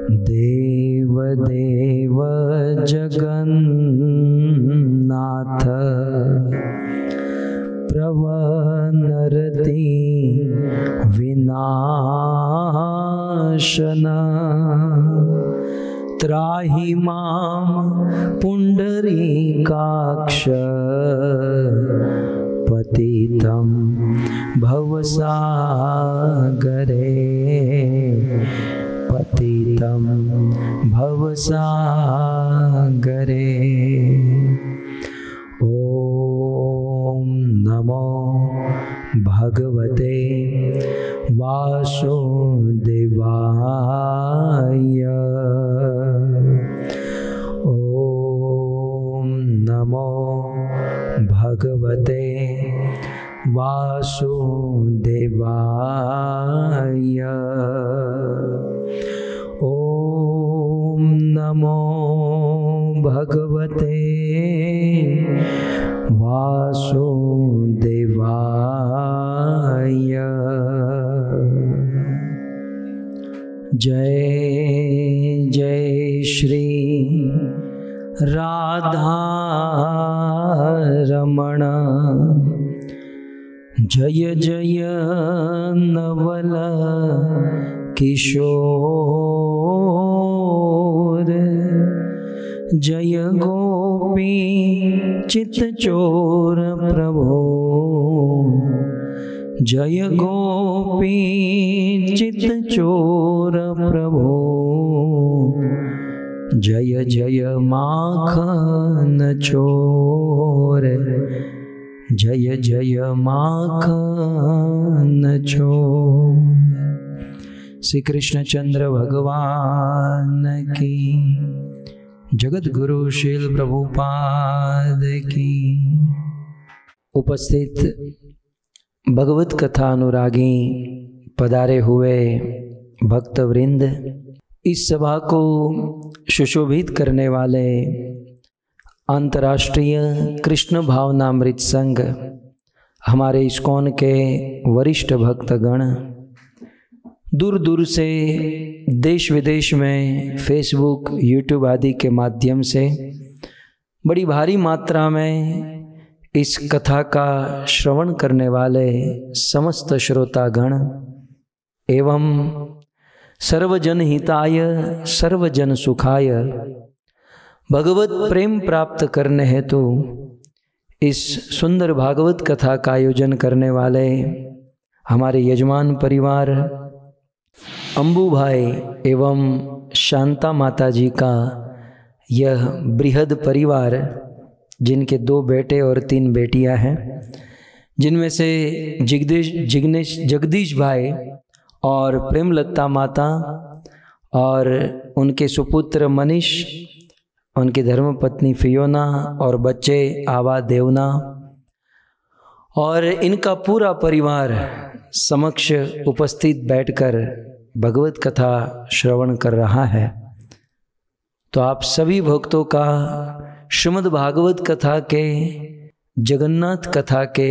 देव देव जगन्नाथ प्रवनरति विनाशन त्राहि मां पुंडरीकाक्ष पतितं भवसागरे पतितं भवसागरे। ॐ नमो भगवते वासुदेवाय। ॐ नमो भगवते वासुदेवाय। ॐ नमो भगवते वासुदेवाय। जय जय श्री राधा रमण, जय जय नवल किशोर, जय गोपी चित्तचोर प्रभो, जय गोपी चित्तचोर प्रभो, जय जय माखन चोर, जय जय माखन चोर। श्री कृष्णचंद्र भगवान की, जगत गुरु शील प्रभुपाद की। उपस्थित भगवत कथा अनुरागी पधारे हुए भक्तवृंद, इस सभा को सुशोभित करने वाले अंतर्राष्ट्रीय कृष्ण भावनामृत संघ, हमारे इस्कॉन के वरिष्ठ भक्तगण, दूर दूर से देश विदेश में फेसबुक यूट्यूब आदि के माध्यम से बड़ी भारी मात्रा में इस कथा का श्रवण करने वाले समस्त श्रोतागण एवं सर्वजन हिताय सर्वजन सुखाय भगवत प्रेम प्राप्त करने हेतु इस सुंदर भागवत कथा का आयोजन करने वाले हमारे यजमान परिवार अंबू भाई एवं शांता माता जी का यह बृहद परिवार, जिनके 2 बेटे और 3 बेटियां हैं, जिनमें से जगदीश भाई और प्रेमलता माता और उनके सुपुत्र मनीष, उनकी धर्मपत्नी फियोना और बच्चे आवा देवना और इनका पूरा परिवार समक्ष उपस्थित बैठकर भगवत कथा श्रवण कर रहा है। तो आप सभी भक्तों का श्रीमद् भागवत कथा के जगन्नाथ कथा के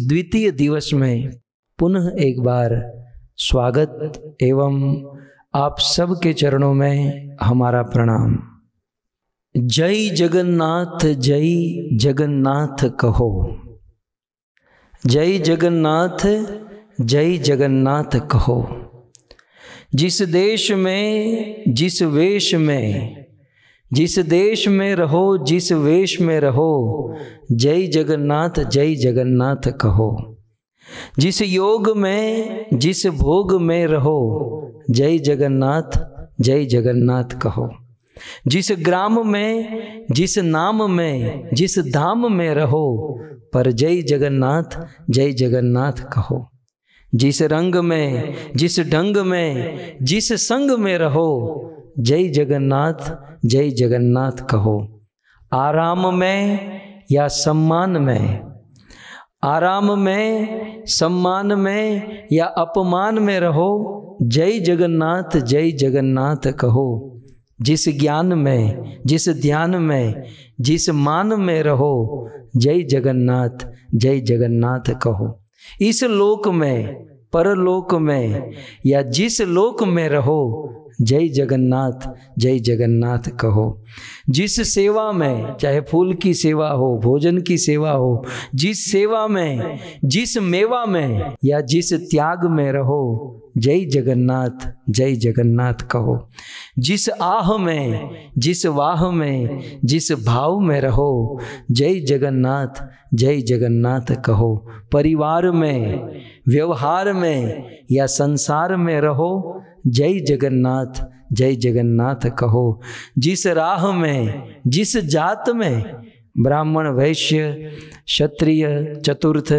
द्वितीय दिवस में पुनः एक बार स्वागत एवं आप सब के चरणों में हमारा प्रणाम। जय जगन्नाथ कहो, जय जगन्नाथ कहो। जिस देश में जिस वेश में, जिस देश में रहो जिस वेश में रहो, जय जगन्नाथ कहो। जिस योग में जिस भोग में रहो, जय जगन्नाथ कहो। जिस ग्राम में जिस नाम में जिस धाम में रहो, पर जय जगन्नाथ कहो। जिस रंग में जिस ढंग में जिस संग में रहो, जय जगन्नाथ कहो। आराम में या सम्मान में, आराम में सम्मान में या अपमान में रहो, जय जगन्नाथ कहो। जिस ज्ञान में जिस ध्यान में जिस मान में रहो, जय जगन्नाथ कहो। इस लोक में परलोक में या जिस लोक में रहो, जय जगन्नाथ जय जगन्नाथ कहो। जिस सेवा में, चाहे फूल की सेवा हो, भोजन की सेवा हो, जिस सेवा में, जिस मेवा में या जिस त्याग में रहो, जय जगन्नाथ कहो। जिस आह में, जिस वाह में, जिस भाव में रहो, जय जगन्नाथ कहो। परिवार में, व्यवहार में या संसार में रहो, जय जगन्नाथ कहो। जिस राह में, जिस जात में, ब्राह्मण वैश्य क्षत्रिय चतुर्थ,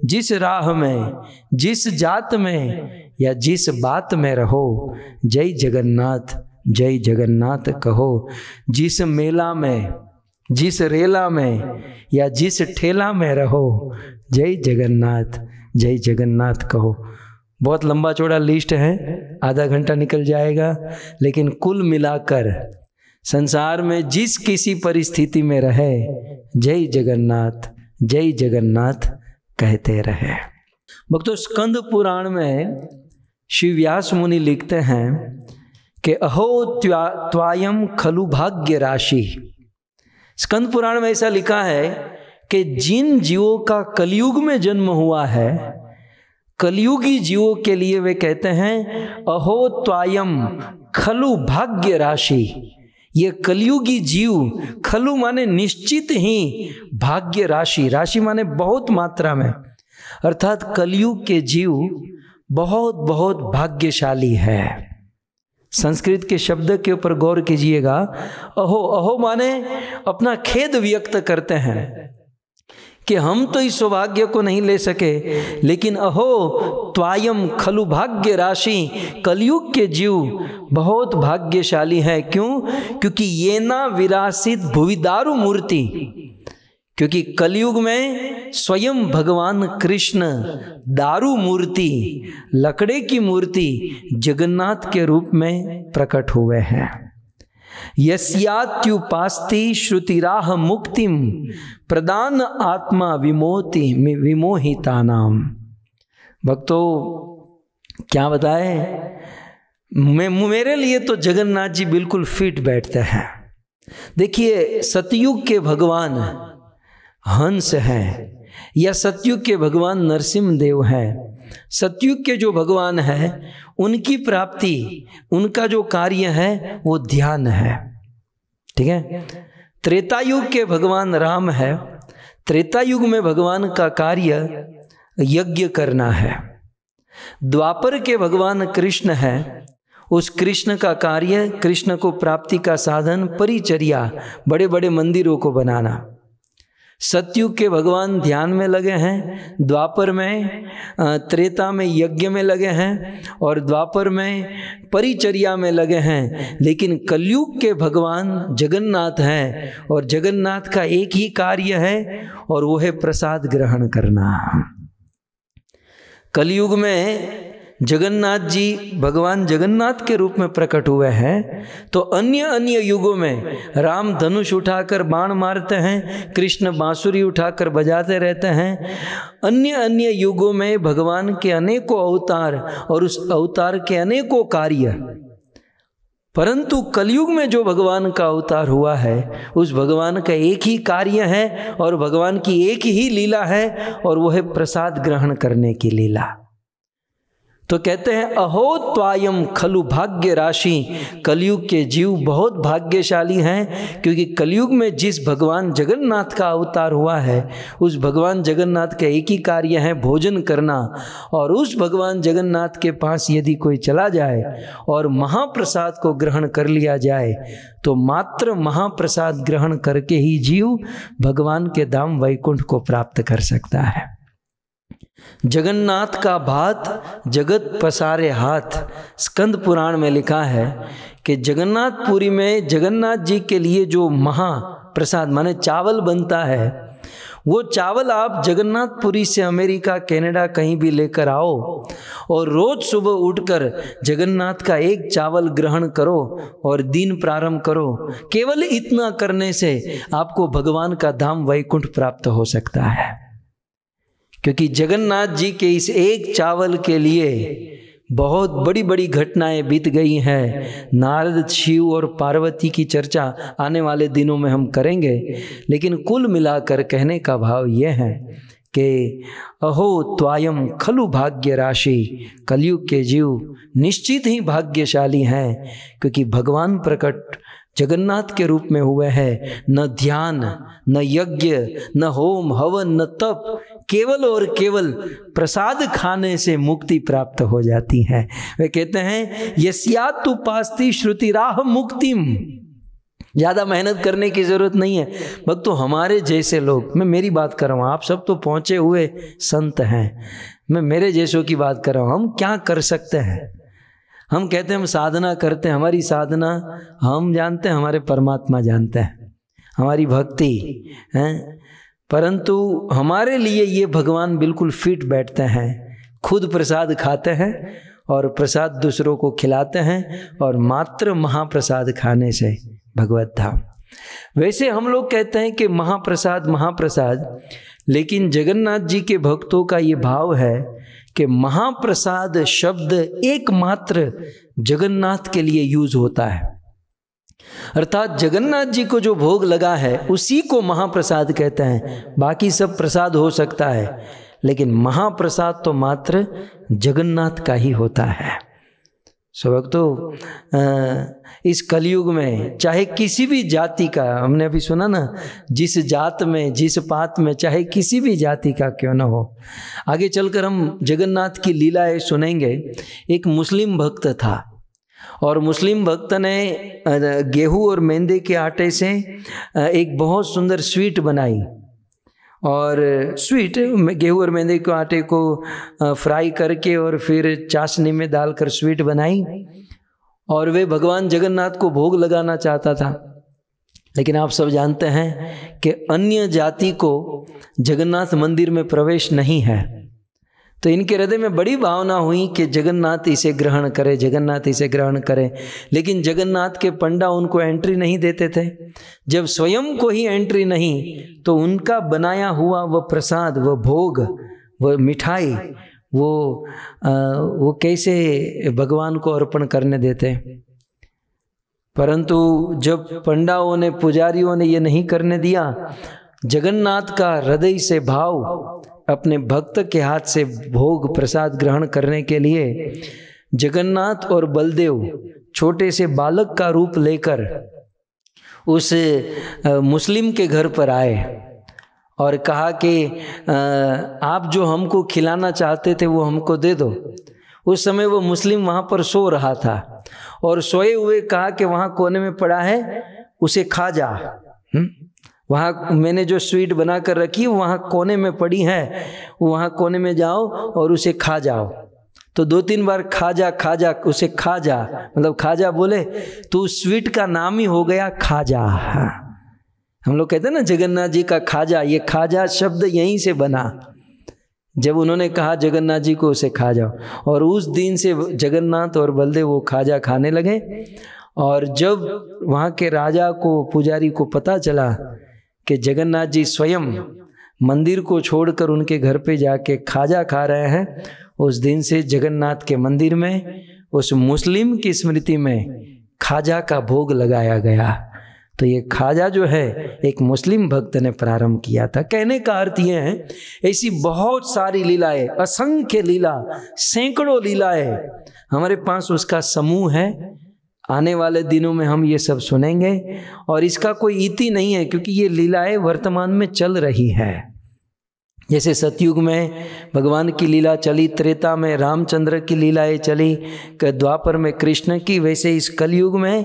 जिस राह में, जिस जात में या जिस बात में रहो, जय जगन्नाथ कहो। जिस मेला में, जिस रेला में या जिस ठेला में रहो, जय जगन्नाथ कहो। बहुत लंबा चौड़ा लिस्ट है, आधा घंटा निकल जाएगा, लेकिन कुल मिलाकर संसार में जिस किसी परिस्थिति में रहे, जय जगन्नाथ कहते रहे। भक्तों, स्कंद पुराण में श्री व्यास मुनि लिखते हैं कि अहो त्वायम खलु भाग्य राशि। स्कंद पुराण में ऐसा लिखा है कि जिन जीवों का कलयुग में जन्म हुआ है, कलयुगी जीवों के लिए वे कहते हैं अहो त्वायम खलु भाग्य राशि। ये कलयुगी जीव, खलु माने निश्चित ही, भाग्य राशि, राशि माने बहुत मात्रा में, अर्थात कलयुग के जीव बहुत बहुत भाग्यशाली है। संस्कृत के शब्द के ऊपर गौर कीजिएगा। अहो, अहो माने अपना खेद व्यक्त करते हैं कि हम तो इस सौभाग्य को नहीं ले सके, लेकिन अहो त्वायम खलु भाग्य राशि, कलयुग के जीव बहुत भाग्यशाली है। क्यों? क्योंकि ये ना विरासित भुविदारु मूर्ति, क्योंकि कलयुग में स्वयं भगवान कृष्ण दारू मूर्ति, लकड़े की मूर्ति जगन्नाथ के रूप में प्रकट हुए हैं। यस्यात्युपास्ति श्रुतिराह मुक्तिम प्रदान आत्मा विमोहितानाम। भक्तों, क्या बताए, मेरे लिए तो जगन्नाथ जी बिल्कुल फिट बैठते हैं। देखिए, सतयुग के भगवान हंस हैं या सतयुग के भगवान नरसिंहदेव हैं। सतयुग के जो भगवान हैं, उनकी प्राप्ति, उनका जो कार्य है वो ध्यान है। ठीक है। त्रेतायुग के भगवान राम है। त्रेतायुग में भगवान का कार्य यज्ञ करना है। द्वापर के भगवान कृष्ण है। उस कृष्ण का कार्य, कृष्ण को प्राप्ति का साधन परिचर्या, बड़े बड़े मंदिरों को बनाना। सतयुग के भगवान ध्यान में लगे हैं, द्वापर में, त्रेता में यज्ञ में लगे हैं और द्वापर में परिचर्या में लगे हैं। लेकिन कलयुग के भगवान जगन्नाथ हैं और जगन्नाथ का एक ही कार्य है और वो है प्रसाद ग्रहण करना। कलयुग में जगन्नाथ जी भगवान जगन्नाथ के रूप में प्रकट हुए हैं, तो अन्य युगों में राम धनुष उठाकर बाण मारते हैं, कृष्ण बांसुरी उठाकर बजाते रहते हैं। अन्य युगों में भगवान के अनेकों अवतार और उस अवतार के अनेकों कार्य, परंतु कलयुग में जो भगवान का अवतार हुआ है, उस भगवान का एक ही कार्य है और भगवान की एक ही लीला है और वो है प्रसाद ग्रहण करने की लीला। तो कहते हैं अहो त्वायम खलु भाग्य राशि, कलयुग के जीव बहुत भाग्यशाली हैं, क्योंकि कलयुग में जिस भगवान जगन्नाथ का अवतार हुआ है, उस भगवान जगन्नाथ का एक ही कार्य है भोजन करना। और उस भगवान जगन्नाथ के पास यदि कोई चला जाए और महाप्रसाद को ग्रहण कर लिया जाए, तो मात्र महाप्रसाद ग्रहण करके ही जीव भगवान के धाम वैकुंठ को प्राप्त कर सकता है। जगन्नाथ का भात जगत पसारे हाथ, स्कंद पुराण में लिखा है कि जगन्नाथपुरी में जगन्नाथ जी के लिए जो महाप्रसाद माने चावल बनता है, वो चावल आप जगन्नाथपुरी से अमेरिका, कनाडा कहीं भी लेकर आओ और रोज सुबह उठकर जगन्नाथ का एक चावल ग्रहण करो और दिन प्रारंभ करो। केवल इतना करने से आपको भगवान का धाम वैकुंठ प्राप्त हो सकता है। क्योंकि जगन्नाथ जी के इस एक चावल के लिए बहुत बड़ी बड़ी घटनाएं बीत गई हैं। नारद, शिव और पार्वती की चर्चा आने वाले दिनों में हम करेंगे, लेकिन कुल मिलाकर कहने का भाव यह है कि अहो त्वायम खलु भाग्य राशि, कलयुग के जीव निश्चित ही भाग्यशाली हैं, क्योंकि भगवान प्रकट जगन्नाथ के रूप में हुए हैं। न ध्यान, न यज्ञ, न होम हवन, न तप, केवल और केवल प्रसाद खाने से मुक्ति प्राप्त हो जाती है। वे कहते हैं यस्यातु पास्ति श्रुति राह मुक्तिम, ज़्यादा मेहनत करने की ज़रूरत नहीं है। भक्तों, हमारे जैसे लोग, मैं मेरी बात कर रहा हूँ, आप सब तो पहुँचे हुए संत हैं, मैं मेरे जैसों की बात कर रहा हूँ। हम क्या कर सकते हैं? हम कहते हैं हम साधना करते हैं, हमारी साधना हम जानते हैं, हमारे परमात्मा जानते हैं, हमारी भक्ति हैं, परंतु हमारे लिए ये भगवान बिल्कुल फिट बैठते हैं। खुद प्रसाद खाते हैं और प्रसाद दूसरों को खिलाते हैं, और मात्र महाप्रसाद खाने से भगवत धाम। वैसे हम लोग कहते हैं कि महाप्रसाद महाप्रसाद, लेकिन जगन्नाथ जी के भक्तों का ये भाव है कि महाप्रसाद शब्द एकमात्र जगन्नाथ के लिए यूज होता है, अर्थात जगन्नाथ जी को जो भोग लगा है उसी को महाप्रसाद कहते हैं। बाकी सब प्रसाद हो सकता है, लेकिन महाप्रसाद तो मात्र जगन्नाथ का ही होता है। सो भक्तों, इस कलयुग में चाहे किसी भी जाति का, हमने अभी सुना ना, जिस जात में, जिस पात में, चाहे किसी भी जाति का क्यों न हो, आगे चलकर हम जगन्नाथ की लीलाएं सुनेंगे। एक मुस्लिम भक्त था, और मुस्लिम भक्त ने गेहूं और मैदे के आटे से एक बहुत सुंदर स्वीट बनाई, और स्वीट गेहूं और मैदे के आटे को फ्राई करके और फिर चाशनी में डालकर स्वीट बनाई, और वे भगवान जगन्नाथ को भोग लगाना चाहता था। लेकिन आप सब जानते हैं कि अन्य जाति को जगन्नाथ मंदिर में प्रवेश नहीं है, तो इनके हृदय में बड़ी भावना हुई कि जगन्नाथ इसे ग्रहण करे, जगन्नाथ इसे ग्रहण करे। लेकिन जगन्नाथ के पंडा उनको एंट्री नहीं देते थे। जब स्वयं को ही एंट्री नहीं, तो उनका बनाया हुआ वह प्रसाद, वह भोग, वह मिठाई, वो कैसे भगवान को अर्पण करने देते। परंतु जब पंडाओं ने, पुजारियों ने ये नहीं करने दिया, जगन्नाथ का हृदय से भाव अपने भक्त के हाथ से भोग प्रसाद ग्रहण करने के लिए जगन्नाथ और बलदेव छोटे से बालक का रूप लेकर उस मुस्लिम के घर पर आए और कहा कि आप जो हमको खिलाना चाहते थे वो हमको दे दो। उस समय वो मुस्लिम वहाँ पर सो रहा था, और सोए हुए कहा कि वहाँ कोने में पड़ा है, उसे खा जा। वहाँ मैंने जो स्वीट बना कर रखी वहाँ कोने में पड़ी है, वहाँ कोने में जाओ और उसे खा जाओ। तो 2-3 बार खाजा खाजा, उसे खा जा, मतलब खाजा बोले तो स्वीट का नाम ही हो गया खाजा। हम लोग कहते हैं ना जगन्नाथ जी का खाजा, ये खाजा शब्द यहीं से बना। जब उन्होंने कहा जगन्नाथ जी को उसे खा जाओ, और उस दिन से जगन्नाथ और बलदेव वो खाजा खाने लगे। और जब वहाँ के राजा को, पुजारी को पता चला कि जगन्नाथ जी स्वयं मंदिर को छोड़कर उनके घर पे जाके खाजा खा रहे हैं, उस दिन से जगन्नाथ के मंदिर में उस मुस्लिम की स्मृति में खाजा का भोग लगाया गया। तो ये खाजा जो है एक मुस्लिम भक्त ने प्रारंभ किया था। कहने का अर्थ ये है, ऐसी बहुत सारी लीलाएं, असंख्य लीला, सैकड़ों लीलाएं हमारे पास उसका समूह है। आने वाले दिनों में हम ये सब सुनेंगे, और इसका कोई इति नहीं है, क्योंकि ये लीलाएं वर्तमान में चल रही है। जैसे सतयुग में भगवान की लीला चली, त्रेता में रामचंद्र की लीलाएं चली, द्वापर में कृष्ण की, वैसे इस कलयुग में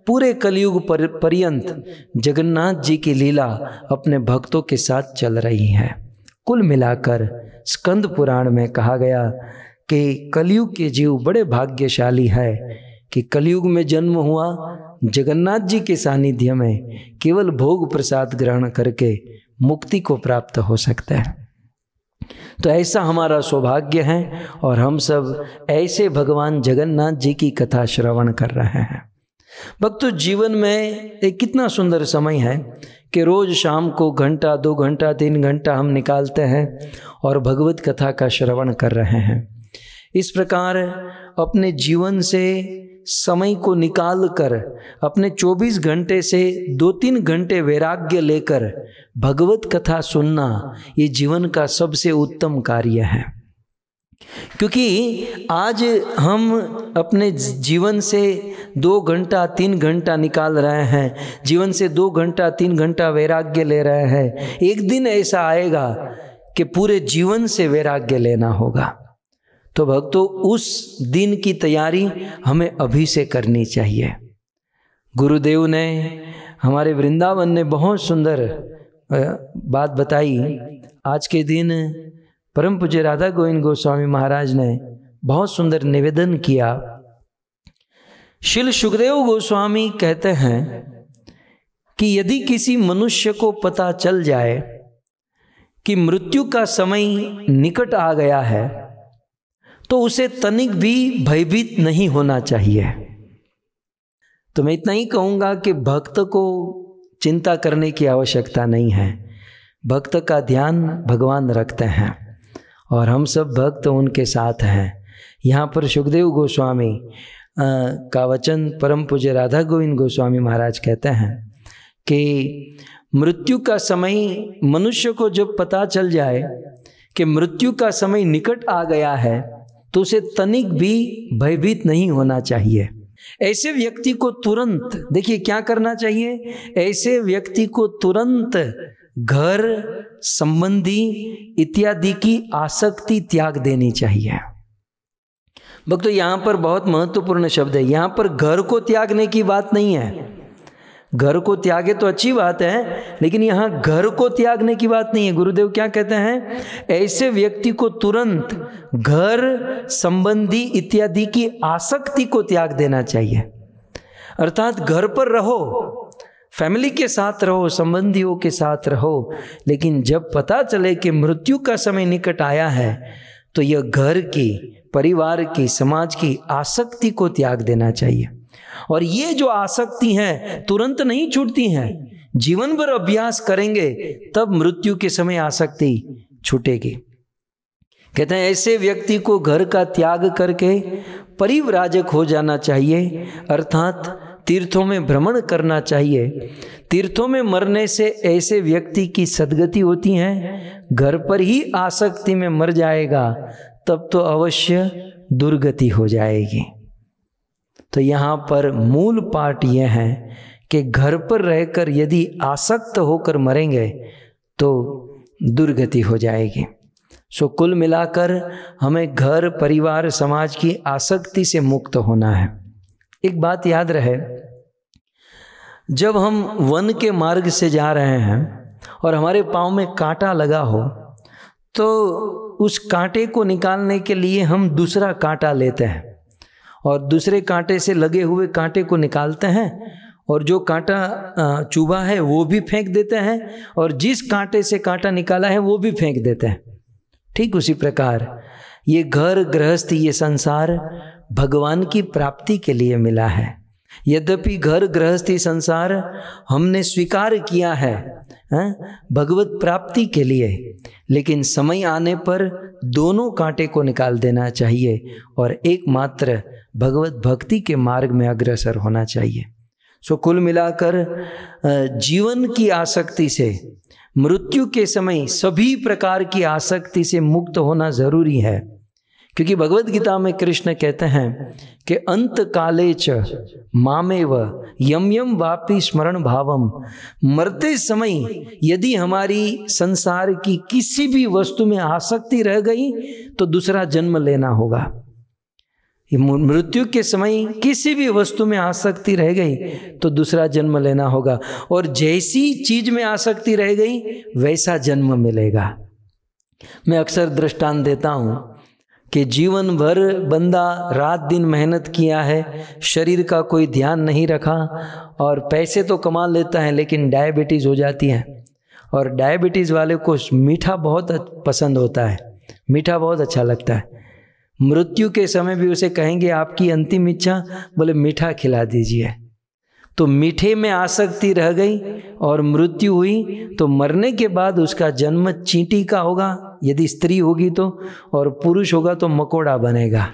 पूरे कलयुग पर्यंत जगन्नाथ जी की लीला अपने भक्तों के साथ चल रही है। कुल मिलाकर स्कंद पुराण में कहा गया कि कलयुग के जीव बड़े भाग्यशाली है कि कलयुग में जन्म हुआ, जगन्नाथ जी के सानिध्य में केवल भोग प्रसाद ग्रहण करके मुक्ति को प्राप्त हो सकता है। तो ऐसा हमारा सौभाग्य है, और हम सब ऐसे भगवान जगन्नाथ जी की कथा श्रवण कर रहे हैं। भक्तों, जीवन में एक कितना सुंदर समय है कि रोज शाम को घंटा, 2 घंटा, 3 घंटा हम निकालते हैं और भगवत कथा का श्रवण कर रहे हैं। इस प्रकार अपने जीवन से समय को निकाल कर अपने 24 घंटे से 2-3 घंटे वैराग्य लेकर भगवत कथा सुनना, ये जीवन का सबसे उत्तम कार्य है। क्योंकि आज हम अपने जीवन से 2 घंटा 3 घंटा निकाल रहे हैं, जीवन से 2 घंटा 3 घंटा वैराग्य ले रहे हैं। एक दिन ऐसा आएगा कि पूरे जीवन से वैराग्य लेना होगा। तो भक्तों, उस दिन की तैयारी हमें अभी से करनी चाहिए। गुरुदेव ने, हमारे वृंदावन ने बहुत सुंदर बात बताई। आज के दिन परम पूज्य राधा गोविंद गोस्वामी महाराज ने बहुत सुंदर निवेदन किया। श्रील सुखदेव गोस्वामी कहते हैं कि यदि किसी मनुष्य को पता चल जाए कि मृत्यु का समय निकट आ गया है, तो उसे तनिक भी भयभीत नहीं होना चाहिए। तो मैं इतना ही कहूँगा कि भक्त को चिंता करने की आवश्यकता नहीं है। भक्त का ध्यान भगवान रखते हैं और हम सब भक्त उनके साथ हैं। यहाँ पर सुखदेव गोस्वामी का वचन परम पूज्य राधा गोविंद गोस्वामी महाराज कहते हैं कि मृत्यु का समय, मनुष्य को जब पता चल जाए कि मृत्यु का समय निकट आ गया है, तो उसे तनिक भी भयभीत नहीं होना चाहिए। ऐसे व्यक्ति को तुरंत, देखिए क्या करना चाहिए, ऐसे व्यक्ति को तुरंत घर संबंधी इत्यादि की आसक्ति त्याग देनी चाहिए। भक्तों, यहाँ पर बहुत महत्वपूर्ण शब्द है। यहाँ पर घर को त्यागने की बात नहीं है। घर को त्यागे तो अच्छी बात है, लेकिन यहाँ घर को त्यागने की बात नहीं है। गुरुदेव क्या कहते हैं, ऐसे व्यक्ति को तुरंत घर संबंधी इत्यादि की आसक्ति को त्याग देना चाहिए। अर्थात घर पर रहो, फैमिली के साथ रहो, संबंधियों के साथ रहो, लेकिन जब पता चले कि मृत्यु का समय निकट आया है, तो यह घर की, परिवार की, समाज की आसक्ति को त्याग देना चाहिए। और ये जो आसक्ति है तुरंत नहीं छूटती हैं, जीवन भर अभ्यास करेंगे तब मृत्यु के समय आसक्ति छूटेगी। कहते हैं ऐसे व्यक्ति को घर का त्याग करके परिव्राजक हो जाना चाहिए, अर्थात तीर्थों में भ्रमण करना चाहिए। तीर्थों में मरने से ऐसे व्यक्ति की सद्गति होती है। घर पर ही आसक्ति में मर जाएगा तब तो अवश्य दुर्गति हो जाएगी। तो यहाँ पर मूल पाठ यह है कि घर पर रहकर यदि आसक्त होकर मरेंगे तो दुर्गति हो जाएगी। सो कुल मिलाकर हमें घर, परिवार, समाज की आसक्ति से मुक्त होना है। एक बात याद रहे, जब हम वन के मार्ग से जा रहे हैं और हमारे पाँव में कांटा लगा हो, तो उस कांटे को निकालने के लिए हम दूसरा कांटा लेते हैं और दूसरे कांटे से लगे हुए कांटे को निकालते हैं, और जो कांटा चुभा है वो भी फेंक देते हैं, और जिस कांटे से कांटा निकाला है वो भी फेंक देते हैं। ठीक उसी प्रकार ये घर गृहस्थ, ये संसार भगवान की प्राप्ति के लिए मिला है। यद्यपि घर गृहस्थी संसार हमने स्वीकार किया है भगवत प्राप्ति के लिए, लेकिन समय आने पर दोनों कांटे को निकाल देना चाहिए और एकमात्र भगवत भक्ति के मार्ग में अग्रसर होना चाहिए। सो कुल मिलाकर जीवन की आसक्ति से, मृत्यु के समय सभी प्रकार की आसक्ति से मुक्त होना जरूरी है। क्योंकि भगवत गीता में कृष्ण कहते हैं कि अंत काले च मामेव यम यम वापि स्मरण भावम, मरते समय यदि हमारी संसार की किसी भी वस्तु में आसक्ति रह गई तो दूसरा जन्म लेना होगा। मृत्यु के समय किसी भी वस्तु में आसक्ति रह गई तो दूसरा जन्म लेना होगा, और जैसी चीज में आसक्ति रह गई वैसा जन्म मिलेगा। मैं अक्सर दृष्टांत देता हूँ कि जीवन भर बंदा रात दिन मेहनत किया है, शरीर का कोई ध्यान नहीं रखा और पैसे तो कमा लेता है, लेकिन डायबिटीज़ हो जाती है। और डायबिटीज़ वाले को मीठा बहुत पसंद होता है, मीठा बहुत अच्छा लगता है। मृत्यु के समय भी उसे कहेंगे आपकी अंतिम इच्छा, बोले मीठा खिला दीजिए। तो मीठे में आसक्ति रह गई और मृत्यु हुई तो मरने के बाद उसका जन्म चींटी का होगा यदि स्त्री होगी तो, और पुरुष होगा तो मकोड़ा बनेगा,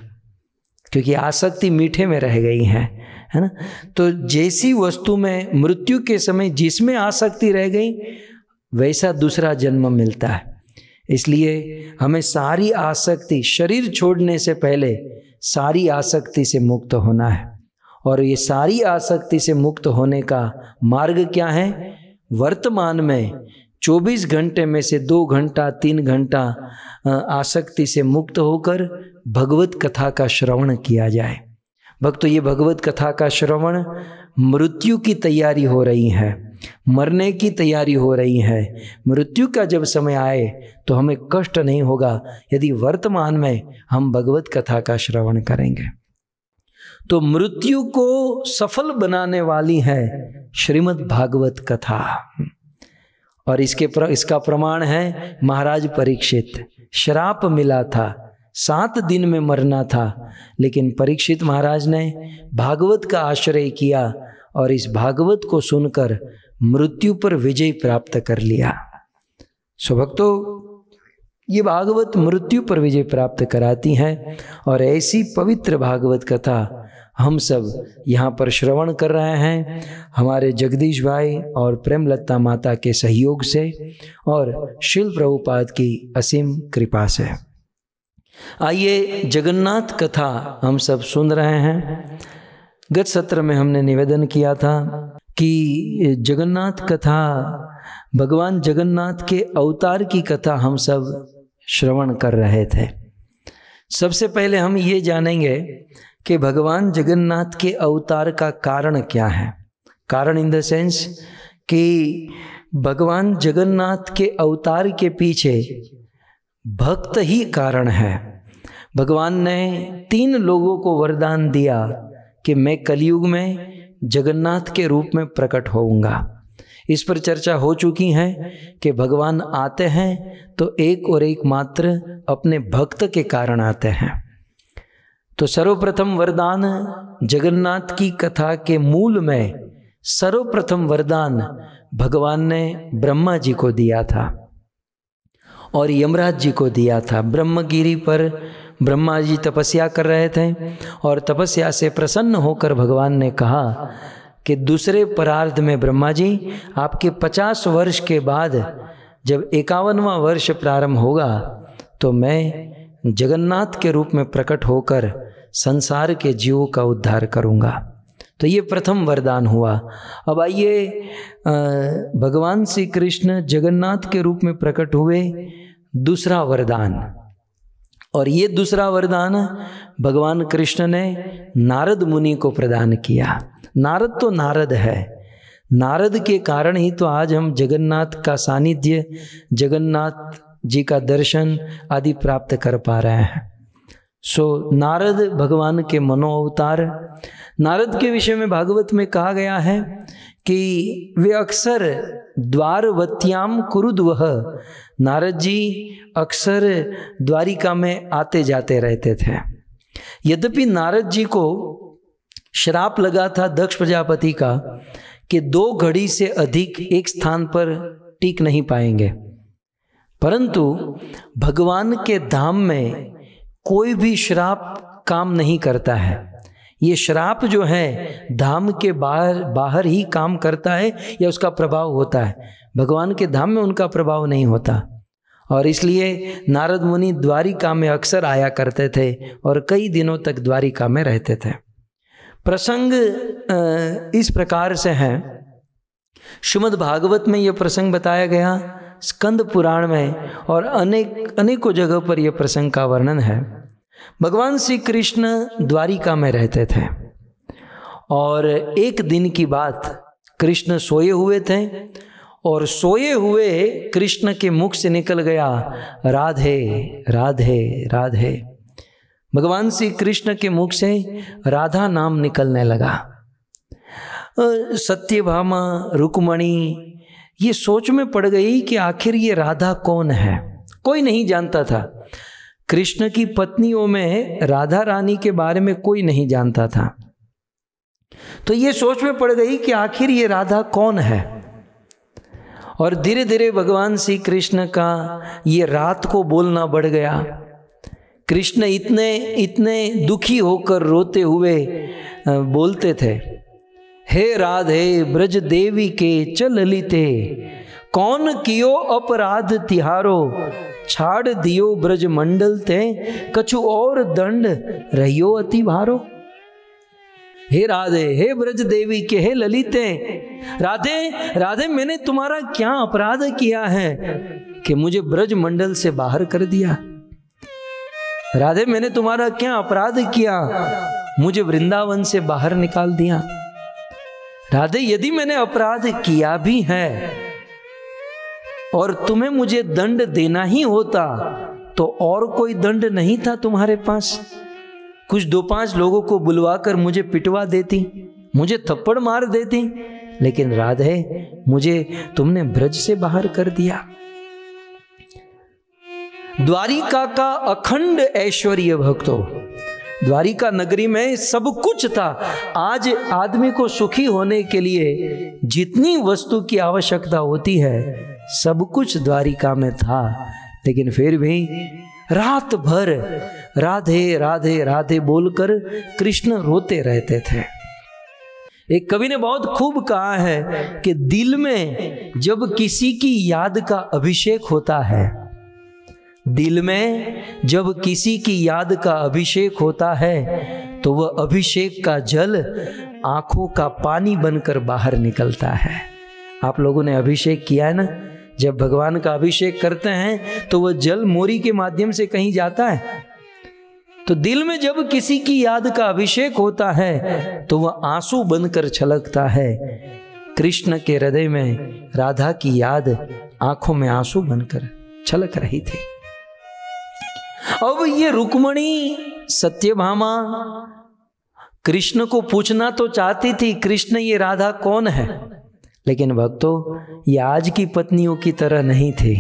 क्योंकि आसक्ति मीठे में रह गई है ना। तो जैसी वस्तु में मृत्यु के समय जिसमें आसक्ति रह गई वैसा दूसरा जन्म मिलता है। इसलिए हमें सारी आसक्ति, शरीर छोड़ने से पहले सारी आसक्ति से मुक्त होना है। और ये सारी आसक्ति से मुक्त होने का मार्ग क्या है? वर्तमान में 24 घंटे में से 2 घंटा 3 घंटा आसक्ति से मुक्त होकर भगवत कथा का श्रवण किया जाए। भक्तों, ये भगवत कथा का श्रवण मृत्यु की तैयारी हो रही है, मरने की तैयारी हो रही है। मृत्यु का जब समय आए तो हमें कष्ट नहीं होगा यदि वर्तमान में हम भगवत कथा का श्रवण करेंगे। तो मृत्यु को सफल बनाने वाली है श्रीमद् भागवत कथा। और इसका प्रमाण है महाराज परीक्षित। श्राप मिला था, 7 दिन में मरना था, लेकिन परीक्षित महाराज ने भागवत का आश्रय किया और इस भागवत को सुनकर मृत्यु पर विजय प्राप्त कर लिया। सो भक्तों, ये भागवत मृत्यु पर विजय प्राप्त कराती है। और ऐसी पवित्र भागवत कथा हम सब यहाँ पर श्रवण कर रहे हैं हमारे जगदीश भाई और प्रेमलता माता के सहयोग से और श्रील प्रभुपाद की असीम कृपा से। आइए, जगन्नाथ कथा हम सब सुन रहे हैं। गत सत्र में हमने निवेदन किया था कि जगन्नाथ कथा, भगवान जगन्नाथ के अवतार की कथा हम सब श्रवण कर रहे थे। सबसे पहले हम ये जानेंगे कि भगवान जगन्नाथ के अवतार का कारण क्या है। कारण इन द सेंस कि भगवान जगन्नाथ के अवतार के पीछे भक्त ही कारण है। भगवान ने 3 लोगों को वरदान दिया कि मैं कलयुग में जगन्नाथ के रूप में प्रकट होऊंगा। इस पर चर्चा हो चुकी है कि भगवान आते हैं तो एक और एक मात्र अपने भक्त के कारण आते हैं। तो सर्वप्रथम वरदान जगन्नाथ की कथा के मूल में सर्वप्रथम वरदान भगवान ने ब्रह्मा जी को दिया था और यमराज जी को दिया था। ब्रह्मगिरी पर ब्रह्मा जी तपस्या कर रहे थे और तपस्या से प्रसन्न होकर भगवान ने कहा कि दूसरे परार्ध में ब्रह्मा जी, आपके 50 वर्ष के बाद जब 51वां वर्ष प्रारंभ होगा तो मैं जगन्नाथ के रूप में प्रकट होकर संसार के जीवों का उद्धार करूंगा। तो ये प्रथम वरदान हुआ। अब आइए, भगवान श्री कृष्ण जगन्नाथ के रूप में प्रकट हुए। दूसरा वरदान, और ये दूसरा वरदान भगवान कृष्ण ने नारद मुनि को प्रदान किया। नारद तो नारद है, नारद के कारण ही तो आज हम जगन्नाथ का सानिध्य, जगन्नाथ जी का दर्शन आदि प्राप्त कर पा रहे हैं। सो नारद भगवान के मनो अवतार। नारद के विषय में भागवत में कहा गया है कि वे अक्सर द्वारवत्याम कुरुद्वह, नारद जी अक्सर द्वारिका में आते जाते रहते थे। यद्यपि नारद जी को श्राप लगा था दक्ष प्रजापति का कि 2 घड़ी से अधिक एक स्थान पर टिक नहीं पाएंगे, परंतु भगवान के धाम में कोई भी श्राप काम नहीं करता है। ये श्राप जो है धाम के बाहर ही काम करता है या उसका प्रभाव होता है, भगवान के धाम में उनका प्रभाव नहीं होता। और इसलिए नारद मुनि द्वारिका में अक्सर आया करते थे और कई दिनों तक द्वारिका में रहते थे। प्रसंग इस प्रकार से है, श्रीमद् भागवत में यह प्रसंग बताया गया, स्कंद पुराण में और अनेकों जगह पर यह प्रसंग का वर्णन है। भगवान श्री कृष्ण द्वारिका में रहते थे और एक दिन की बात, कृष्ण सोए हुए थे और सोए हुए कृष्ण के मुख से निकल गया राधे राधे राधे। भगवान श्री कृष्ण के मुख से राधा नाम निकलने लगा। सत्यभामा, रुक्मणी ये सोच में पड़ गई कि आखिर ये राधा कौन है। कोई नहीं जानता था। कृष्ण की पत्नियों में राधा रानी के बारे में कोई नहीं जानता था। तो ये सोच में पड़ गई कि आखिर ये राधा कौन है। और धीरे धीरे भगवान श्री कृष्ण का ये रात को बोलना बढ़ गया। कृष्ण इतने इतने दुखी होकर रोते हुए बोलते थे, हे राधे ब्रज देवी के चल ललिते, कौन कियो अपराध तिहारो, छाड़ दियो ब्रज मंडल ते, कछु और दंड रहियो अति भारो। हे राधे, हे ब्रज देवी के, हे ललिते, राधे राधे मैंने तुम्हारा क्या अपराध किया है कि मुझे ब्रज मंडल से बाहर कर दिया। राधे मैंने तुम्हारा क्या अपराध किया, मुझे वृंदावन से बाहर निकाल दिया। राधे यदि मैंने अपराध किया भी है और तुम्हें मुझे दंड देना ही होता तो और कोई दंड नहीं था तुम्हारे पास? कुछ 2-5 लोगों को बुलवाकर मुझे पिटवा देती, मुझे थप्पड़ मार देती, लेकिन राधे मुझे तुमने ब्रज से बाहर कर दिया। द्वारिका का अखंड ऐश्वर्य भक्तों, द्वारिका नगरी में सब कुछ था। आज आदमी को सुखी होने के लिए जितनी वस्तु की आवश्यकता होती है सब कुछ द्वारिका में था, लेकिन फिर भी रात भर राधे राधे राधे बोलकर कृष्ण रोते रहते थे। एक कवि ने बहुत खूब कहा है कि दिल में जब किसी की याद का अभिषेक होता है, दिल में जब किसी की याद का अभिषेक होता है तो वह अभिषेक का जल आंखों का पानी बनकर बाहर निकलता है। आप लोगों ने अभिषेक किया है ना, जब भगवान का अभिषेक करते हैं तो वह जल मोरी के माध्यम से कहीं जाता है। तो दिल में जब किसी की याद का अभिषेक होता है तो वह आंसू बनकर छलकता है। कृष्ण के हृदय में राधा की याद आंखों में आंसू बनकर छलक रही थी। अब ये रुक्मणी सत्यभामा कृष्ण को पूछना तो चाहती थी, कृष्ण ये राधा कौन है, लेकिन भक्तों ये आज की पत्नियों की तरह नहीं थे।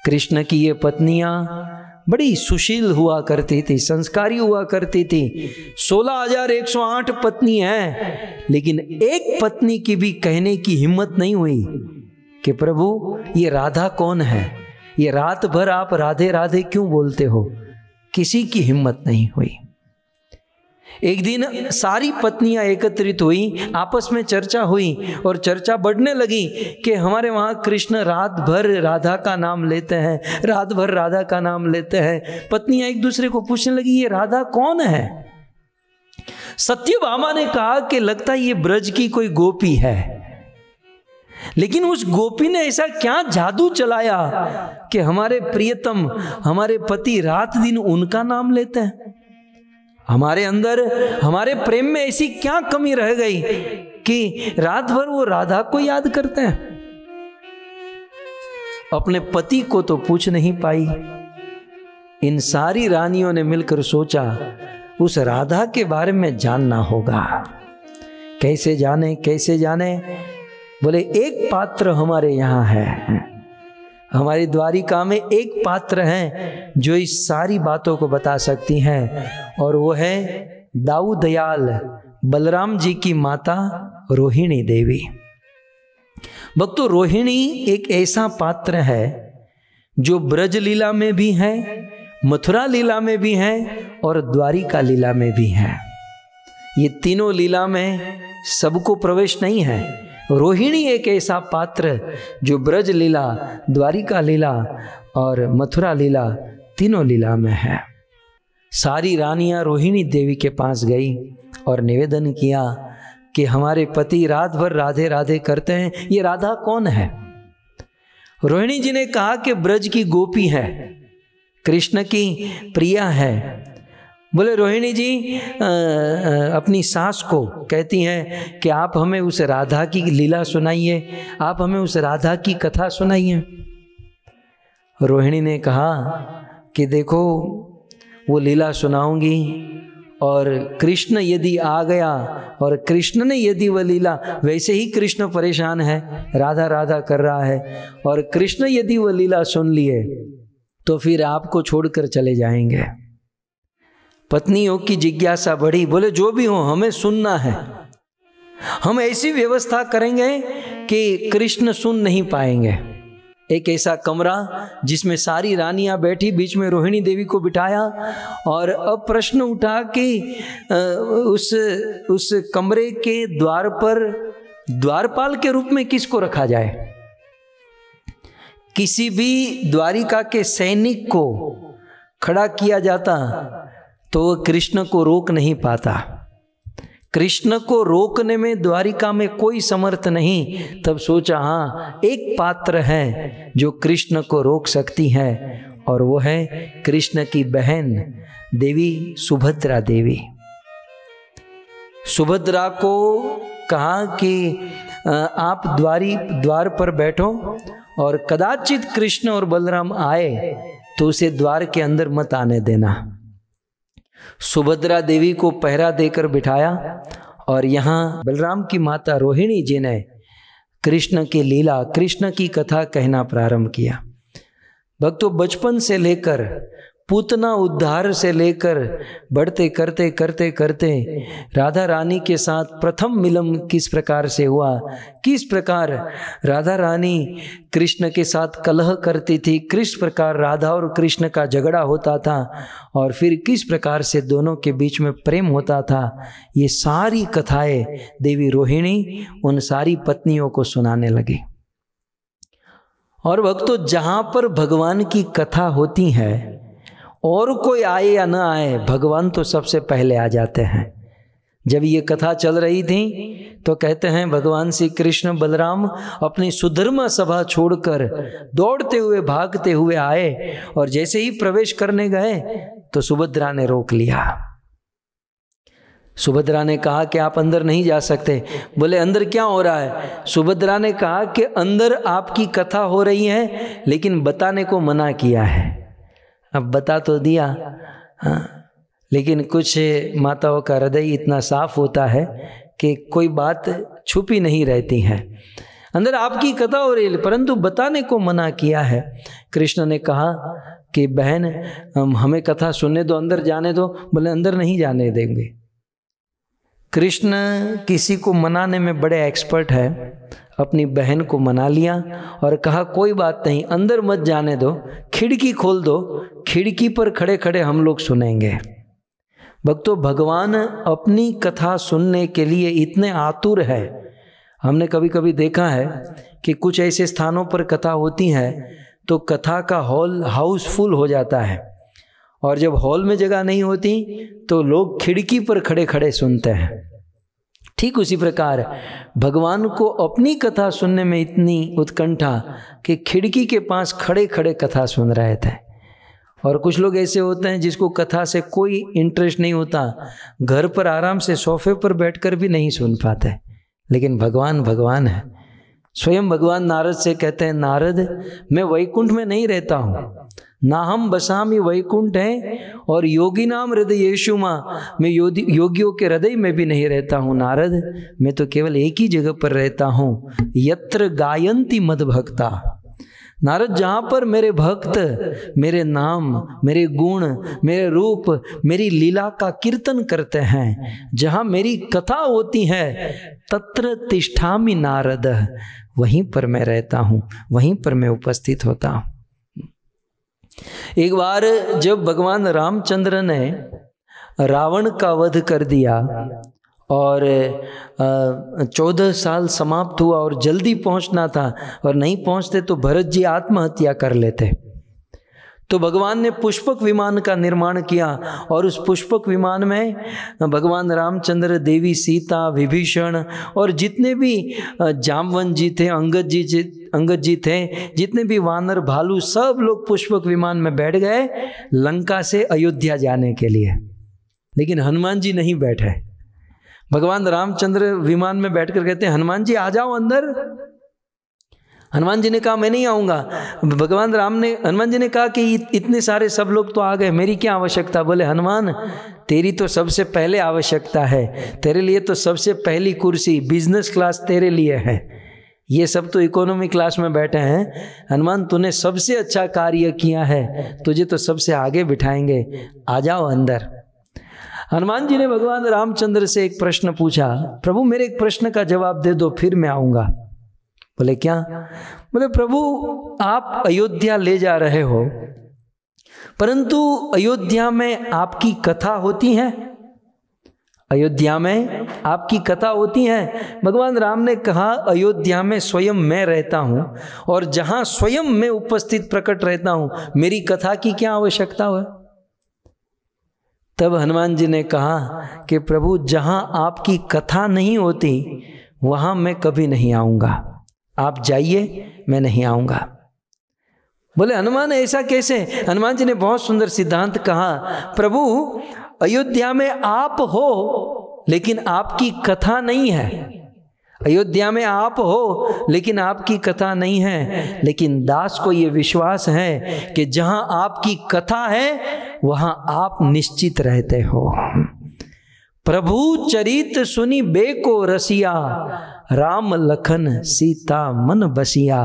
कृष्ण की ये पत्नियां बड़ी सुशील हुआ करती थी, संस्कारी हुआ करती थी। 16,108 पत्नी हैं, लेकिन एक पत्नी की भी कहने की हिम्मत नहीं हुई कि प्रभु ये राधा कौन है, ये रात भर आप राधे राधे क्यों बोलते हो। किसी की हिम्मत नहीं हुई। एक दिन सारी पत्नियां एकत्रित हुई, आपस में चर्चा हुई और चर्चा बढ़ने लगी कि हमारे वहां कृष्ण रात भर राधा का नाम लेते हैं, रात भर राधा का नाम लेते हैं। पत्नियां एक दूसरे को पूछने लगी ये राधा कौन है। सत्यभामा ने कहा कि लगता ये ब्रज की कोई गोपी है, लेकिन उस गोपी ने ऐसा क्या जादू चलाया कि हमारे प्रियतम, हमारे पति रात दिन उनका नाम लेते हैं। हमारे अंदर, हमारे प्रेम में ऐसी क्या कमी रह गई कि रात भर वो राधा को याद करते हैं। अपने पति को तो पूछ नहीं पाई। इन सारी रानियों ने मिलकर सोचा उस राधा के बारे में जानना होगा। कैसे जाने, कैसे जाने? बोले एक पात्र हमारे यहाँ है, हमारी द्वारिका में एक पात्र है जो इस सारी बातों को बता सकती हैं, और वो है दाऊ दयाल बलराम जी की माता रोहिणी देवी। भक्तों रोहिणी एक ऐसा पात्र है जो ब्रज लीला में भी है, मथुरा लीला में भी है और द्वारिका लीला में भी है। ये तीनों लीला में सबको प्रवेश नहीं है। रोहिणी एक ऐसा पात्र जो ब्रज लीला, द्वारिका लीला और मथुरा लीला तीनों लीला में है। सारी रानियां रोहिणी देवी के पास गई और निवेदन किया कि हमारे पति रात भर राधे राधे करते हैं, ये राधा कौन है। रोहिणी जी ने कहा कि ब्रज की गोपी है, कृष्ण की प्रिया है। बोले रोहिणी जी अपनी सास को कहती हैं कि आप हमें उस राधा की लीला सुनाइए, आप हमें उस राधा की कथा सुनाइए। रोहिणी ने कहा कि देखो वो लीला सुनाऊंगी और कृष्ण यदि आ गया और कृष्ण ने यदि वह लीला, वैसे ही कृष्ण परेशान है, राधा राधा कर रहा है, और कृष्ण यदि वह लीला सुन लिए तो फिर आपको छोड़कर चले जाएंगे। पत्नियों की जिज्ञासा बढ़ी, बोले जो भी हो हमें सुनना है, हम ऐसी व्यवस्था करेंगे कि कृष्ण सुन नहीं पाएंगे। एक ऐसा कमरा जिसमें सारी रानियां बैठी, बीच में रोहिणी देवी को बिठाया और अब प्रश्न उठा कि उस कमरे के द्वार पर द्वारपाल के रूप में किसको रखा जाए। किसी भी द्वारिका के सैनिक को खड़ा किया जाता तो वो कृष्ण को रोक नहीं पाता। कृष्ण को रोकने में द्वारिका में कोई समर्थ नहीं। तब सोचा हाँ, एक पात्र है जो कृष्ण को रोक सकती है और वो है कृष्ण की बहन देवी सुभद्रा देवी। सुभद्रा को कहा कि आप द्वार पर बैठो और कदाचित कृष्ण और बलराम आए तो उसे द्वार के अंदर मत आने देना। सुभद्रा देवी को पहरा देकर बिठाया और यहाँ बलराम की माता रोहिणी जी ने कृष्ण की लीला, कृष्ण की कथा कहना प्रारंभ किया। भक्तों, बचपन से लेकर पूतना उद्धार से लेकर बढ़ते करते करते करते राधा रानी के साथ प्रथम मिलन किस प्रकार से हुआ, किस प्रकार राधा रानी कृष्ण के साथ कलह करती थी, किस प्रकार राधा और कृष्ण का झगड़ा होता था और फिर किस प्रकार से दोनों के बीच में प्रेम होता था, ये सारी कथाएं देवी रोहिणी उन सारी पत्नियों को सुनाने लगी। और भक्तों, जहाँ पर भगवान की कथा होती है और कोई आए या न आए, भगवान तो सबसे पहले आ जाते हैं। जब ये कथा चल रही थी तो कहते हैं भगवान श्री कृष्ण बलराम अपनी सुधर्मा सभा छोड़कर दौड़ते हुए भागते हुए आए और जैसे ही प्रवेश करने गए तो सुभद्रा ने रोक लिया। सुभद्रा ने कहा कि आप अंदर नहीं जा सकते। बोले अंदर क्या हो रहा है? सुभद्रा ने कहा कि अंदर आपकी कथा हो रही है लेकिन बताने को मना किया है। अब बता तो दिया, हाँ, लेकिन कुछ माताओं का हृदय इतना साफ होता है कि कोई बात छुपी नहीं रहती है। अंदर आपकी कथा हो रही है परंतु बताने को मना किया है। कृष्ण ने कहा कि बहन हमें कथा सुनने दो, अंदर जाने दो। बोले अंदर नहीं जाने देंगे। कृष्ण किसी को मनाने में बड़े एक्सपर्ट है। अपनी बहन को मना लिया और कहा कोई बात नहीं, अंदर मत जाने दो, खिड़की खोल दो, खिड़की पर खड़े खड़े हम लोग सुनेंगे। भक्तों, भगवान अपनी कथा सुनने के लिए इतने आतुर है। हमने कभी कभी देखा है कि कुछ ऐसे स्थानों पर कथा होती है तो कथा का हॉल हाउसफुल हो जाता है और जब हॉल में जगह नहीं होती तो लोग खिड़की पर खड़े खड़े सुनते हैं। ठीक उसी प्रकार भगवान को अपनी कथा सुनने में इतनी उत्कंठा कि खिड़की के पास खड़े खड़े कथा सुन रहे थे। और कुछ लोग ऐसे होते हैं जिसको कथा से कोई इंटरेस्ट नहीं होता, घर पर आराम से सोफे पर बैठकर भी नहीं सुन पाते, लेकिन भगवान भगवान है। स्वयं भगवान नारद से कहते हैं, नारद मैं वैकुंठ में नहीं रहता हूँ, ना हम बसामी वैकुंठ है और योगी नाम हृदयेषु मां, मैं योगियों के हृदय में भी नहीं रहता हूँ नारद, मैं तो केवल एक ही जगह पर रहता हूँ, यत्र गायन्ति मद भक्ता। नारद, जहाँ पर मेरे भक्त मेरे नाम, मेरे गुण, मेरे रूप, मेरी लीला का कीर्तन करते हैं, जहाँ मेरी कथा होती है, तत्र तिष्ठामि नारद, वहीं पर मैं रहता हूँ, वहीं पर मैं उपस्थित होता हूँ। एक बार जब भगवान रामचंद्र ने रावण का वध कर दिया और 14 साल समाप्त हुआ और जल्दी पहुंचना था और नहीं पहुंचते तो भरत जी आत्महत्या कर लेते, तो भगवान ने पुष्पक विमान का निर्माण किया और उस पुष्पक विमान में भगवान रामचंद्र, देवी सीता, विभीषण और जितने भी जामवंत जी थे, अंगद जी थे, जितने भी वानर भालू, सब लोग पुष्पक विमान में बैठ गए लंका से अयोध्या जाने के लिए। लेकिन हनुमान जी नहीं बैठे। भगवान रामचंद्र विमान में बैठकर कहते हैं, हनुमान जी आ जाओ अंदर। हनुमान जी ने कहा मैं नहीं आऊँगा। हनुमान जी ने कहा कि इतने सारे सब लोग तो आ गए, मेरी क्या आवश्यकता। बोले हनुमान, तेरी तो सबसे पहले आवश्यकता है, तेरे लिए तो सबसे पहली कुर्सी बिजनेस क्लास तेरे लिए है, ये सब तो इकोनॉमी क्लास में बैठे हैं। हनुमान, तूने सबसे अच्छा कार्य किया है, तुझे तो सबसे आगे बिठाएंगे, आ जाओ अंदर। हनुमान जी ने भगवान रामचंद्र से एक प्रश्न पूछा, प्रभु मेरे एक प्रश्न का जवाब दे दो फिर मैं आऊंगा। बोले क्या? बोले प्रभु आप अयोध्या ले जा रहे हो, परंतु अयोध्या में आपकी कथा होती है, अयोध्या में आपकी कथा होती है। भगवान राम ने कहा अयोध्या में स्वयं मैं रहता हूं और जहां स्वयं मैं उपस्थित प्रकट रहता हूं, मेरी कथा की क्या आवश्यकता है? तब हनुमान जी ने कहा कि प्रभु जहां आपकी कथा नहीं होती वहां मैं कभी नहीं आऊंगा, आप जाइए मैं नहीं आऊंगा। बोले हनुमान ऐसा कैसे? हनुमान जी ने बहुत सुंदर सिद्धांत कहा, प्रभु अयोध्या में आप हो लेकिन आपकी कथा नहीं है, अयोध्या में आप हो लेकिन आपकी कथा नहीं है, लेकिन दास को यह विश्वास है कि जहां आपकी कथा है वहां आप निश्चित रहते हो। प्रभु चरित सुनी बेको रसिया, राम लखन सीता मन बसिया।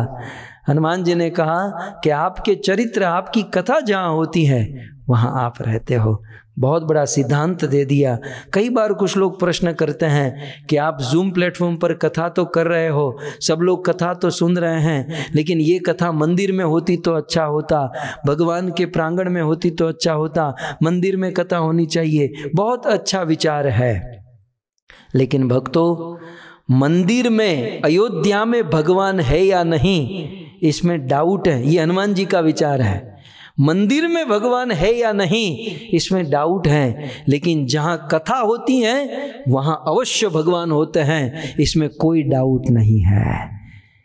हनुमान जी ने कहा कि आपके चरित्र, आपकी कथा जहाँ होती है वहाँ आप रहते हो। बहुत बड़ा सिद्धांत दे दिया। कई बार कुछ लोग प्रश्न करते हैं कि आप जूम प्लेटफॉर्म पर कथा तो कर रहे हो, सब लोग कथा तो सुन रहे हैं, लेकिन ये कथा मंदिर में होती तो अच्छा होता, भगवान के प्रांगण में होती तो अच्छा होता, मंदिर में कथा होनी चाहिए। बहुत अच्छा विचार है, लेकिन भक्तों मंदिर में अयोध्या में भगवान है या नहीं इसमें डाउट है। ये हनुमान जी का विचार है, मंदिर में भगवान है या नहीं इसमें डाउट है, लेकिन जहाँ कथा होती है वहाँ अवश्य भगवान होते हैं, इसमें कोई डाउट नहीं है।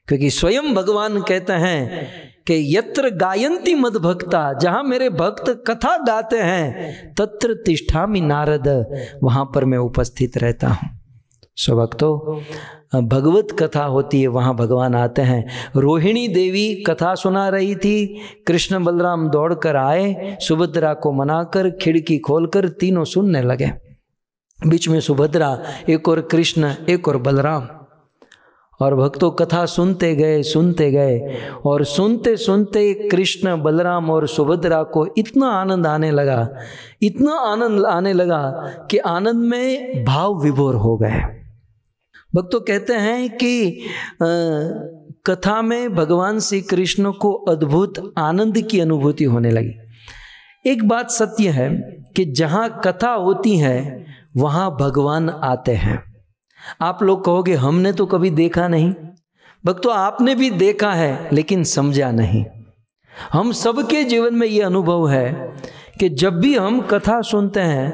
क्योंकि स्वयं भगवान कहते हैं कि यत्र गायन्ति मद भक्ता, जहाँ मेरे भक्त कथा गाते हैं तत्र तिष्ठामि नारद, वहाँ पर मैं उपस्थित रहता हूँ। सो भक्तों भगवत कथा होती है वहाँ भगवान आते हैं। रोहिणी देवी कथा सुना रही थी, कृष्ण बलराम दौड़कर आए, सुभद्रा को मनाकर खिड़की खोलकर तीनों सुनने लगे। बीच में सुभद्रा, एक और कृष्ण, एक और बलराम, और भक्तों कथा सुनते गए और सुनते सुनते कृष्ण बलराम और सुभद्रा को इतना आनंद आने लगा, इतना आनंद आने लगा कि आनंद में भाव विभोर हो गए। भक्तों कहते हैं कि कथा में भगवान श्री कृष्ण को अद्भुत आनंद की अनुभूति होने लगी। एक बात सत्य है कि जहाँ कथा होती है वहाँ भगवान आते हैं। आप लोग कहोगे हमने तो कभी देखा नहीं। भक्तों आपने भी देखा है लेकिन समझा नहीं। हम सबके जीवन में ये अनुभव है कि जब भी हम कथा सुनते हैं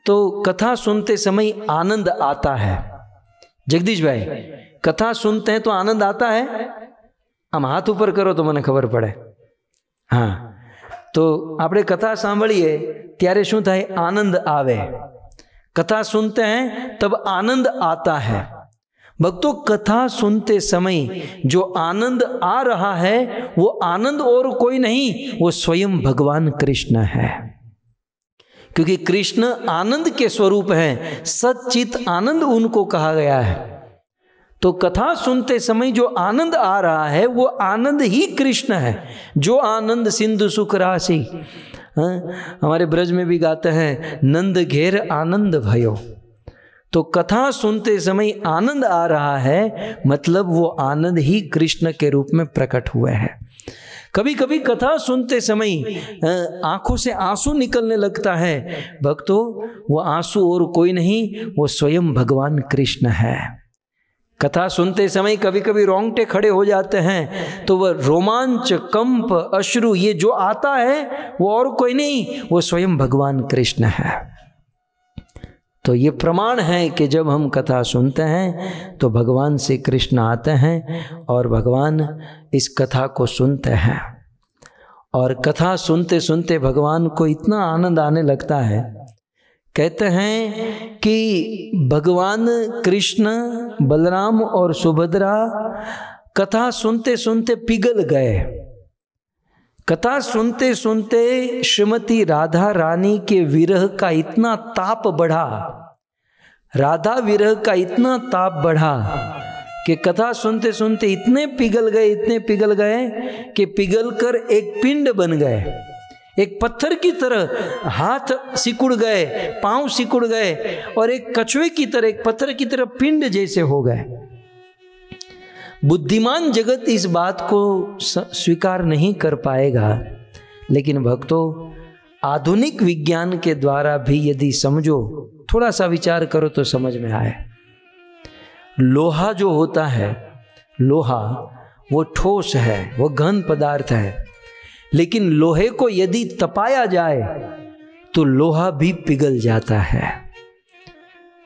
तो कथा सुनते समय आनंद आता है। जगदीश भाई, कथा सुनते हैं तो आनंद आता है? हम हाथ ऊपर करो तो મને ખબર પડે। हाँ, तो આપણે कथा सांभळीए त्यारे શું થાય? आनंद आवे। कथा सुनते हैं तब आनंद आता है। भक्तों कथा सुनते समय जो आनंद आ रहा है वो आनंद और कोई नहीं, वो स्वयं भगवान कृष्ण है। क्योंकि कृष्ण आनंद के स्वरूप हैं, सच्चित आनंद उनको कहा गया है। तो कथा सुनते समय जो आनंद आ रहा है वो आनंद ही कृष्ण है। जो आनंद सिंधु सुख राशि, हमारे ब्रज में भी गाते हैं, नंद घेर आनंद भयो। तो कथा सुनते समय आनंद आ रहा है, मतलब वो आनंद ही कृष्ण के रूप में प्रकट हुए हैं। कभी कभी कथा सुनते समय आंखों से आंसू निकलने लगता है। भक्तों वो आंसू और कोई नहीं, वो स्वयं भगवान कृष्ण है। कथा सुनते समय कभी कभी रोंगटे खड़े हो जाते हैं, तो वह रोमांच, कंप, अश्रु ये जो आता है वो और कोई नहीं, वो स्वयं भगवान कृष्ण है। तो ये प्रमाण है कि जब हम कथा सुनते हैं तो भगवान श्री कृष्ण आते हैं और भगवान इस कथा को सुनते हैं। और कथा सुनते सुनते भगवान को इतना आनंद आने लगता है, कहते हैं कि भगवान कृष्ण, बलराम और सुभद्रा कथा सुनते सुनते पिघल गए। कथा सुनते सुनते श्रीमती राधा रानी के विरह का इतना ताप बढ़ा, राधा विरह का इतना ताप बढ़ा कि कथा सुनते सुनते इतने पिघल गए कि पिघल कर एक पिंड बन गए। एक पत्थर की तरह हाथ सिकुड़ गए, पांव सिकुड़ गए और एक कछुए की तरह, एक पत्थर की तरह पिंड जैसे हो गए। बुद्धिमान जगत इस बात को स्वीकार नहीं कर पाएगा, लेकिन भक्तों आधुनिक विज्ञान के द्वारा भी यदि समझो, थोड़ा सा विचार करो तो समझ में आए। लोहा जो होता है, लोहा वो ठोस है, वो घन पदार्थ है, लेकिन लोहे को यदि तपाया जाए तो लोहा भी पिघल जाता है।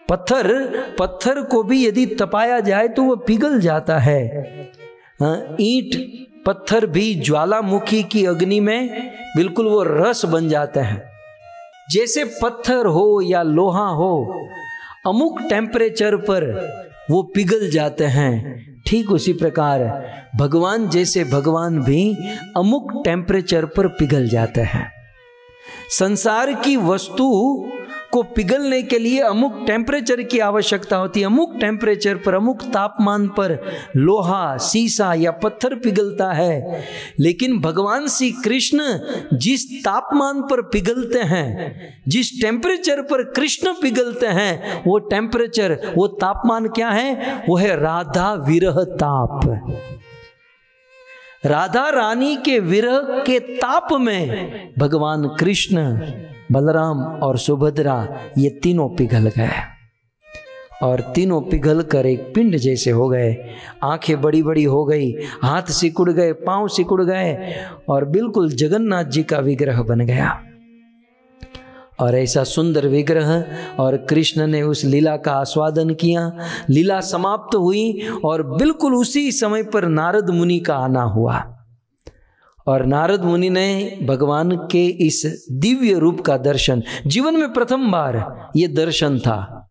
पत्थर को भी यदि तपाया जाए तो वो पिघल जाता है। ईंट पत्थर भी ज्वालामुखी की अग्नि में बिल्कुल वो रस बन जाते हैं। जैसे पत्थर हो या लोहा हो, अमुक टेम्परेचर पर वो पिघल जाते हैं, ठीक उसी प्रकार भगवान जैसे भगवान भी अमुक टेम्परेचर पर पिघल जाते हैं। संसार की वस्तु को पिघलने के लिए अमुक टेम्परेचर की आवश्यकता होती है। अमुक टेम्परेचर पर, अमुक तापमान पर लोहा, सीसा या पत्थर पिघलता है, लेकिन भगवान श्री कृष्ण जिस तापमान पर पिघलते हैं, जिस टेम्परेचर पर कृष्ण पिघलते हैं, वो टेम्परेचर, वो तापमान क्या है? वो है राधा विरह ताप। राधा रानी के विरह के ताप में भगवान कृष्ण, बलराम और सुभद्रा ये तीनों पिघल गए और तीनों पिघल कर एक पिंड जैसे हो गए। आंखें बड़ी बड़ी हो गई, हाथ सिकुड़ गए, पांव सिकुड़ गए और बिल्कुल जगन्नाथ जी का विग्रह बन गया। और ऐसा सुंदर विग्रह, और कृष्ण ने उस लीला का आस्वादन किया। लीला समाप्त हुई और बिल्कुल उसी समय पर नारद मुनि का आना हुआ और नारद मुनि ने भगवान के इस दिव्य रूप का दर्शन, जीवन में प्रथम बार ये दर्शन था।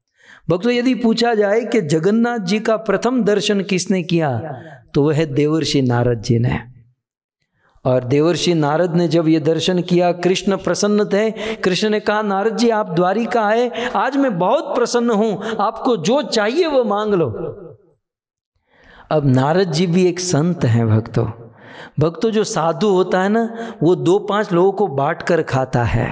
भक्तों यदि पूछा जाए कि जगन्नाथ जी का प्रथम दर्शन किसने किया, तो वह देवर्षि नारद जी ने। और देवर्षि नारद ने जब ये दर्शन किया, कृष्ण प्रसन्न थे। कृष्ण ने कहा, नारद जी आप द्वारिका आए, आज मैं बहुत प्रसन्न हूं, आपको जो चाहिए वो मांग लो। अब नारद जी भी एक संत हैं भक्तों जो साधु होता है ना, वो 2-5 लोगों को बांट कर खाता है।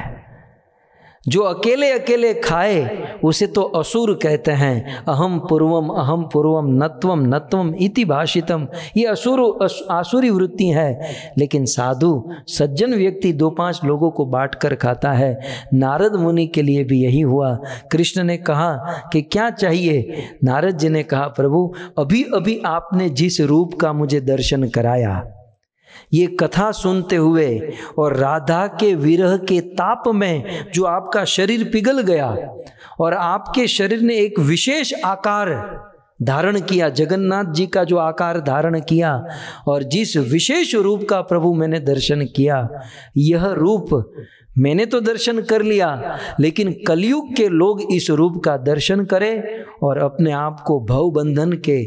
जो अकेले अकेले खाए उसे तो असुर कहते हैं। अहम पूर्वम नत्वम नत्वम इति भाषितम, ये आसुरी वृत्ति है। लेकिन साधु सज्जन व्यक्ति 2-5 लोगों को बांट कर खाता है। नारद मुनि के लिए भी यही हुआ। कृष्ण ने कहा कि क्या चाहिए? नारद जी ने कहा, प्रभु अभी अभी आपने जिस रूप का मुझे दर्शन कराया, ये कथा सुनते हुए और राधा के विरह के ताप में जो आपका शरीर पिघल गया और आपके शरीर ने एक विशेष आकार धारण किया, जगन्नाथ जी का जो आकार धारण किया, और जिस विशेष रूप का प्रभु मैंने दर्शन किया, यह रूप मैंने तो दर्शन कर लिया, लेकिन कलयुग के लोग इस रूप का दर्शन करें और अपने आप को भव बंधन के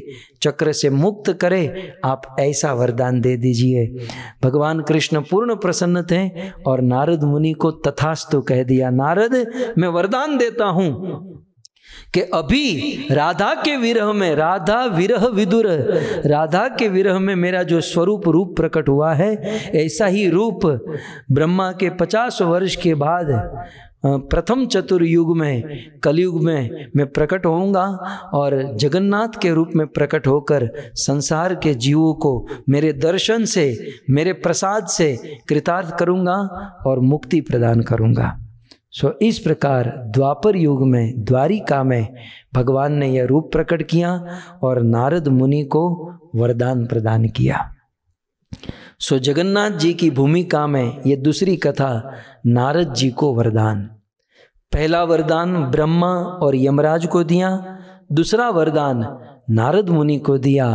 चक्र से मुक्त करें, आप ऐसा वरदान दे दीजिए। भगवान कृष्ण पूर्ण प्रसन्न थे और नारद मुनि को तथास्तु कह दिया। नारद मैं वरदान देता हूं कि अभी राधा के विरह में, राधा विरह विदुर, राधा के विरह में मेरा जो स्वरूप रूप प्रकट हुआ है, ऐसा ही रूप ब्रह्मा के 50 वर्ष के बाद प्रथम चतुर्युग में, कलयुग में मैं प्रकट होऊंगा और जगन्नाथ के रूप में प्रकट होकर संसार के जीवों को मेरे दर्शन से, मेरे प्रसाद से कृतार्थ करूंगा और मुक्ति प्रदान करूंगा। इस प्रकार द्वापर युग में, द्वारिका में भगवान ने यह रूप प्रकट किया और नारद मुनि को वरदान प्रदान किया। जगन्नाथ जी की भूमिका में ये दूसरी कथा, नारद जी को वरदान। पहला वरदान ब्रह्मा और यमराज को दिया, दूसरा वरदान नारद मुनि को दिया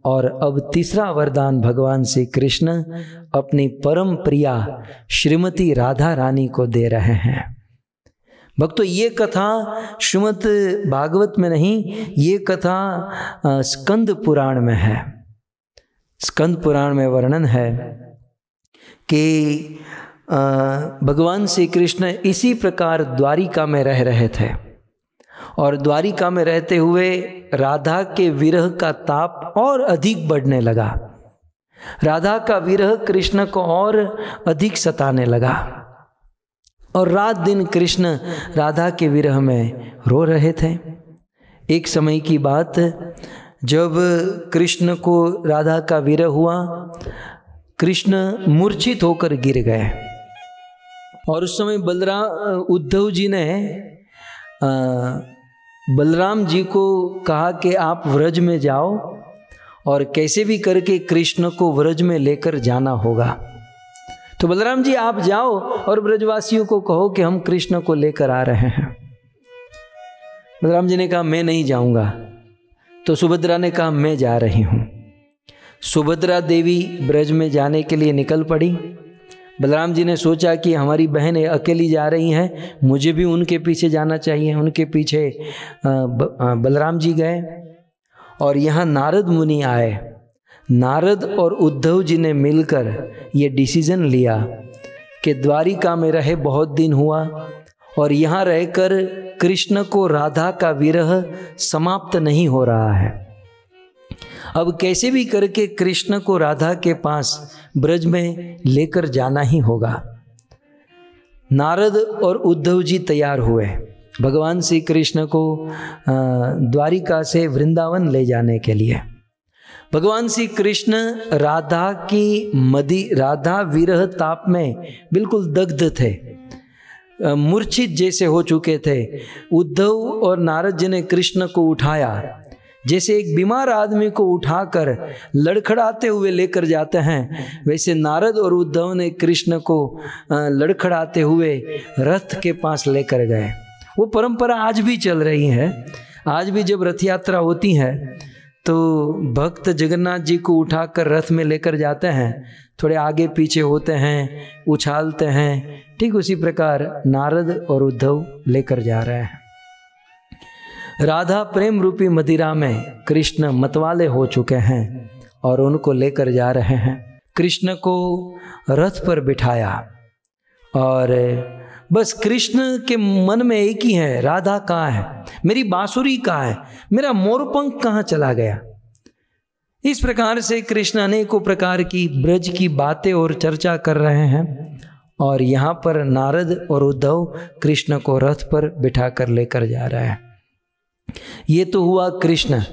और अब तीसरा वरदान भगवान श्री कृष्ण अपनी परम प्रिया श्रीमती राधा रानी को दे रहे हैं। भक्तों ये कथा श्रीमद् भागवत में नहीं, ये कथा स्कंद पुराण में है। स्कंद पुराण में वर्णन है कि भगवान श्री कृष्ण इसी प्रकार द्वारिका में रह रहे थे और द्वारिका में रहते हुए राधा के विरह का ताप और अधिक बढ़ने लगा। राधा का विरह कृष्ण को और अधिक सताने लगा। और रात दिन कृष्ण राधा के विरह में रो रहे थे। एक समय की बात, जब कृष्ण को राधा का विरह हुआ, कृष्ण मूर्छित होकर गिर गए और उस समय उद्धव जी ने बलराम जी को कहा कि आप व्रज में जाओ और कैसे भी करके कृष्ण को व्रज में लेकर जाना होगा। तो बलराम जी आप जाओ और ब्रजवासियों को कहो कि हम कृष्ण को लेकर आ रहे हैं। बलराम जी ने कहा मैं नहीं जाऊंगा। तो सुभद्रा ने कहा मैं जा रही हूँ। सुभद्रा देवी ब्रज में जाने के लिए निकल पड़ी। बलराम जी ने सोचा कि हमारी बहनें अकेली जा रही हैं, मुझे भी उनके पीछे जाना चाहिए। उनके पीछे बलराम जी गए और यहाँ नारद मुनि आए। नारद और उद्धव जी ने मिलकर ये डिसीजन लिया कि द्वारिका में रहे बहुत दिन हुआ और यहाँ रहकर कृष्ण को राधा का विरह समाप्त नहीं हो रहा है। अब कैसे भी करके कृष्ण को राधा के पास ब्रज में लेकर जाना ही होगा। नारद और उद्धव जी तैयार हुए भगवान श्री कृष्ण को द्वारिका से वृंदावन ले जाने के लिए। भगवान श्री कृष्ण राधा विरह ताप में बिल्कुल दग्ध थे, मूर्छित जैसे हो चुके थे। उद्धव और नारद जी ने कृष्ण को उठाया, जैसे एक बीमार आदमी को उठाकर लड़खड़ाते हुए लेकर जाते हैं, वैसे नारद और उद्धव ने कृष्ण को लड़खड़ाते हुए रथ के पास लेकर गए। वो परंपरा आज भी चल रही है। आज भी जब रथ यात्रा होती है तो भक्त जगन्नाथ जी को उठाकर रथ में लेकर जाते हैं, थोड़े आगे पीछे होते हैं, उछालते हैं। ठीक उसी प्रकार नारद और उद्धव लेकर जा रहे हैं। राधा प्रेम रूपी मदिरा में कृष्ण मतवाले हो चुके हैं और उनको लेकर जा रहे हैं। कृष्ण को रथ पर बिठाया और बस कृष्ण के मन में एक ही है, राधा कहाँ है, मेरी बांसुरी कहाँ है, मेरा मोरपंख कहाँ चला गया। इस प्रकार से कृष्ण अनेकों प्रकार की ब्रज की बातें और चर्चा कर रहे हैं और यहाँ पर नारद और उद्धव कृष्ण को रथ पर बिठा कर लेकर जा रहे हैं। ये तो हुआ कृष्ण,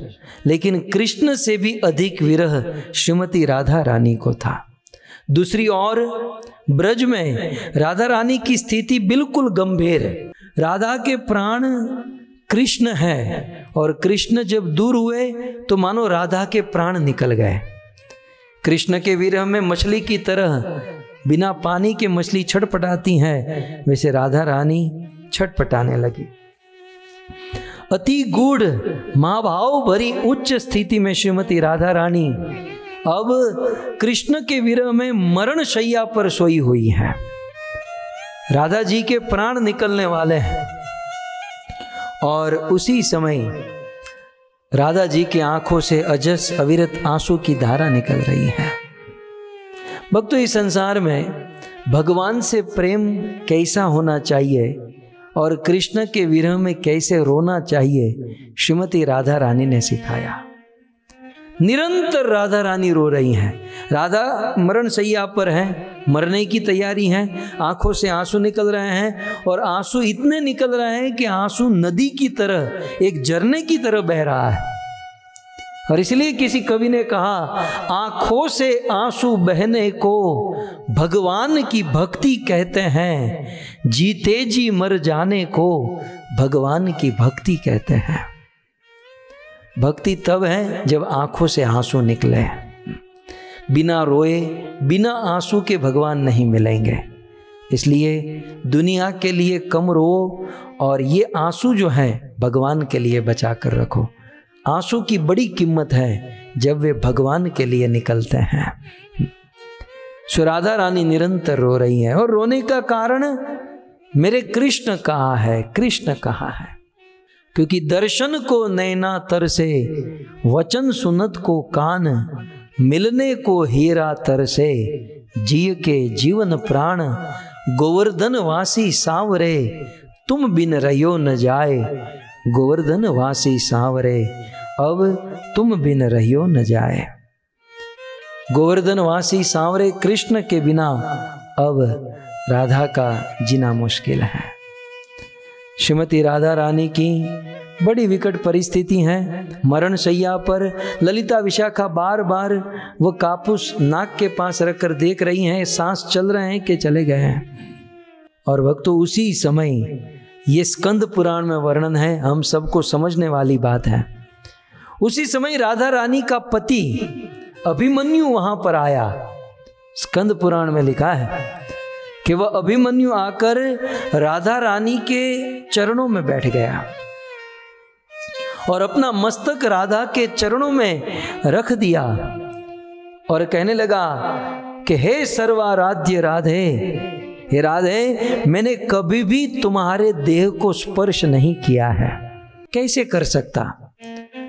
लेकिन कृष्ण से भी अधिक विरह श्रीमती राधा रानी को था। दूसरी ओर ब्रज में राधा रानी की स्थिति बिल्कुल गंभीर है। राधा के प्राण कृष्ण है और कृष्ण जब दूर हुए तो मानो राधा के प्राण निकल गए। कृष्ण के विरह में मछली की तरह बिना पानी के मछली छटपटाती है, वैसे राधा रानी छटपटाने लगी। अति गूढ़ महाभाव भरी उच्च स्थिति में श्रीमती राधा रानी अब कृष्ण के विरह में मरण शैया पर सोई हुई है। राधा जी के प्राण निकलने वाले हैं और उसी समय राधा जी की आंखों से अजस अविरत आंसू की धारा निकल रही है। भक्तों, इस संसार में भगवान से प्रेम कैसा होना चाहिए और कृष्ण के विरह में कैसे रोना चाहिए, श्रीमती राधा रानी ने सिखाया। निरंतर राधा रानी रो रही हैं। राधा मरण शैया पर हैं, मरने की तैयारी है, आंखों से आंसू निकल रहे हैं और आंसू इतने निकल रहे हैं कि आंसू नदी की तरह, एक झरने की तरह बह रहा है। और इसलिए किसी कवि ने कहा, आंखों से आंसू बहने को भगवान की भक्ति कहते हैं, जीते जी मर जाने को भगवान की भक्ति कहते हैं। भक्ति तब है जब आंखों से आंसू निकले। बिना रोए, बिना आंसू के भगवान नहीं मिलेंगे। इसलिए दुनिया के लिए कम रो और ये आंसू जो है भगवान के लिए बचा कर रखो। आंसू की बड़ी कीमत है जब वे भगवान के लिए निकलते हैं। सो राधा रानी निरंतर रो रही है और रोने का कारण, मेरे कृष्ण कहाँ है, कृष्ण कहाँ है। क्योंकि दर्शन को नैना तरसे, वचन सुनत को कान, मिलने को हीरा तरसे, जिय के जीवन प्राण, गोवर्धन वासी सांवरे, तुम बिन रहियो न जाए, गोवर्धन वासी सांवरे, अब तुम बिन रहियो न जाए। गोवर्धन वासी सांवरे कृष्ण के बिना अब राधा का जीना मुश्किल है। श्रीमती राधा रानी की बड़ी विकट परिस्थिति है। मरण शैया पर ललिता विशाखा बार बार वो कापूस नाक के पास रखकर देख रही हैं, सांस चल रहे हैं कि चले गए हैं। और भक्तों, उसी समय ये स्कंद पुराण में वर्णन है, हम सबको समझने वाली बात है। उसी समय राधा रानी का पति अभिमन्यु वहां पर आया। स्कंद पुराण में लिखा है कि वह अभिमन्यु आकर राधा रानी के चरणों में बैठ गया और अपना मस्तक राधा के चरणों में रख दिया और कहने लगा कि हे सर्वाराध्य राधे, हे राधे, मैंने कभी भी तुम्हारे देह को स्पर्श नहीं किया है। कैसे कर सकता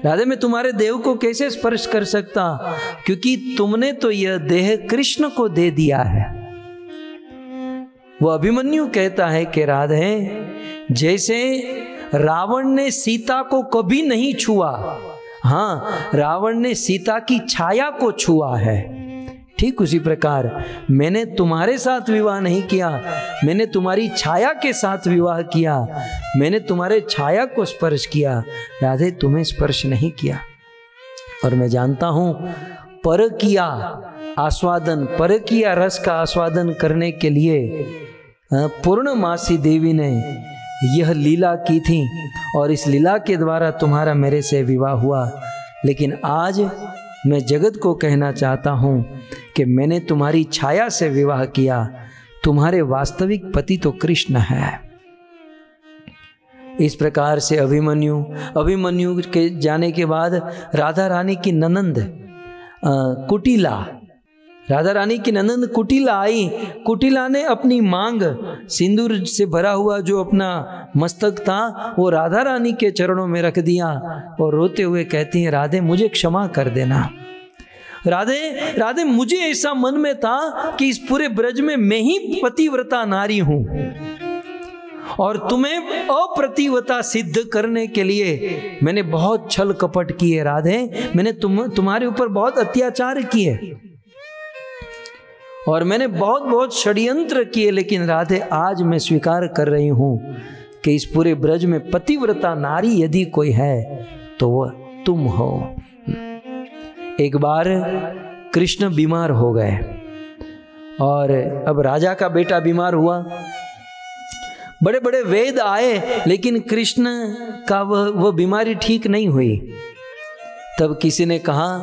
राधे, मैं तुम्हारे देह को कैसे स्पर्श कर सकता, क्योंकि तुमने तो यह देह कृष्ण को दे दिया है। वो अभिमन्यु कहता है कि राधे, जैसे रावण ने सीता को कभी नहीं छुआ, हाँ, रावण ने सीता की छाया को छुआ है, ठीक उसी प्रकार मैंने तुम्हारे साथ विवाह नहीं किया, मैंने तुम्हारी छाया के साथ विवाह किया, मैंने तुम्हारे छाया को स्पर्श किया, राधे तुम्हें स्पर्श नहीं किया। और मैं जानता हूं परकीया आस्वादन, परकीया रस का आस्वादन करने के लिए पूर्णमासी देवी ने यह लीला की थी और इस लीला के द्वारा तुम्हारा मेरे से विवाह हुआ। लेकिन आज मैं जगत को कहना चाहता हूँ कि मैंने तुम्हारी छाया से विवाह किया, तुम्हारे वास्तविक पति तो कृष्ण है। इस प्रकार से अभिमन्यु के जाने के बाद राधा रानी की ननंद कुटिला, राधा रानी की ननंद कुटिला आई। कुटिला ने अपनी मांग सिंदूर से भरा हुआ जो अपना मस्तक था वो राधा रानी के चरणों में रख दिया और रोते हुए कहती हैं, राधे मुझे क्षमा कर देना। राधे राधे, मुझे ऐसा मन में था कि इस पूरे ब्रज में मैं ही पतिव्रता नारी हूं और तुम्हें अप्रतिव्रता सिद्ध करने के लिए मैंने बहुत छल कपट किए। राधे, मैंने तुम्हारे ऊपर बहुत अत्याचार किए और मैंने बहुत बहुत षड्यंत्र किए, लेकिन राधे आज मैं स्वीकार कर रही हूं कि इस पूरे ब्रज में पतिव्रता नारी यदि कोई है तो वह तुम हो। एक बार कृष्ण बीमार हो गए और अब राजा का बेटा बीमार हुआ। बड़े बड़े वैद्य आए लेकिन कृष्ण का वह बीमारी ठीक नहीं हुई। तब किसी ने कहा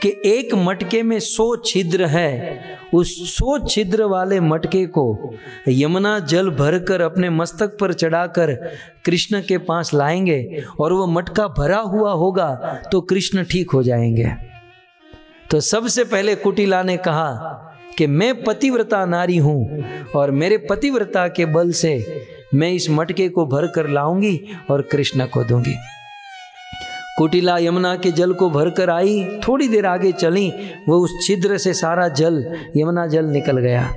कि एक मटके में 100 छिद्र है, उस 100 छिद्र वाले मटके को यमुना जल भरकर अपने मस्तक पर चढ़ाकर कृष्ण के पास लाएंगे और वह मटका भरा हुआ होगा तो कृष्ण ठीक हो जाएंगे। तो सबसे पहले कुटिला ने कहा कि मैं पतिव्रता नारी हूं और मेरे पतिव्रता के बल से मैं इस मटके को भर कर लाऊंगी और कृष्ण को दूंगी। कुटिला यमुना के जल को भर कर आई, थोड़ी देर आगे चली, वो उस छिद्र से सारा जल, यमुना जल निकल गया।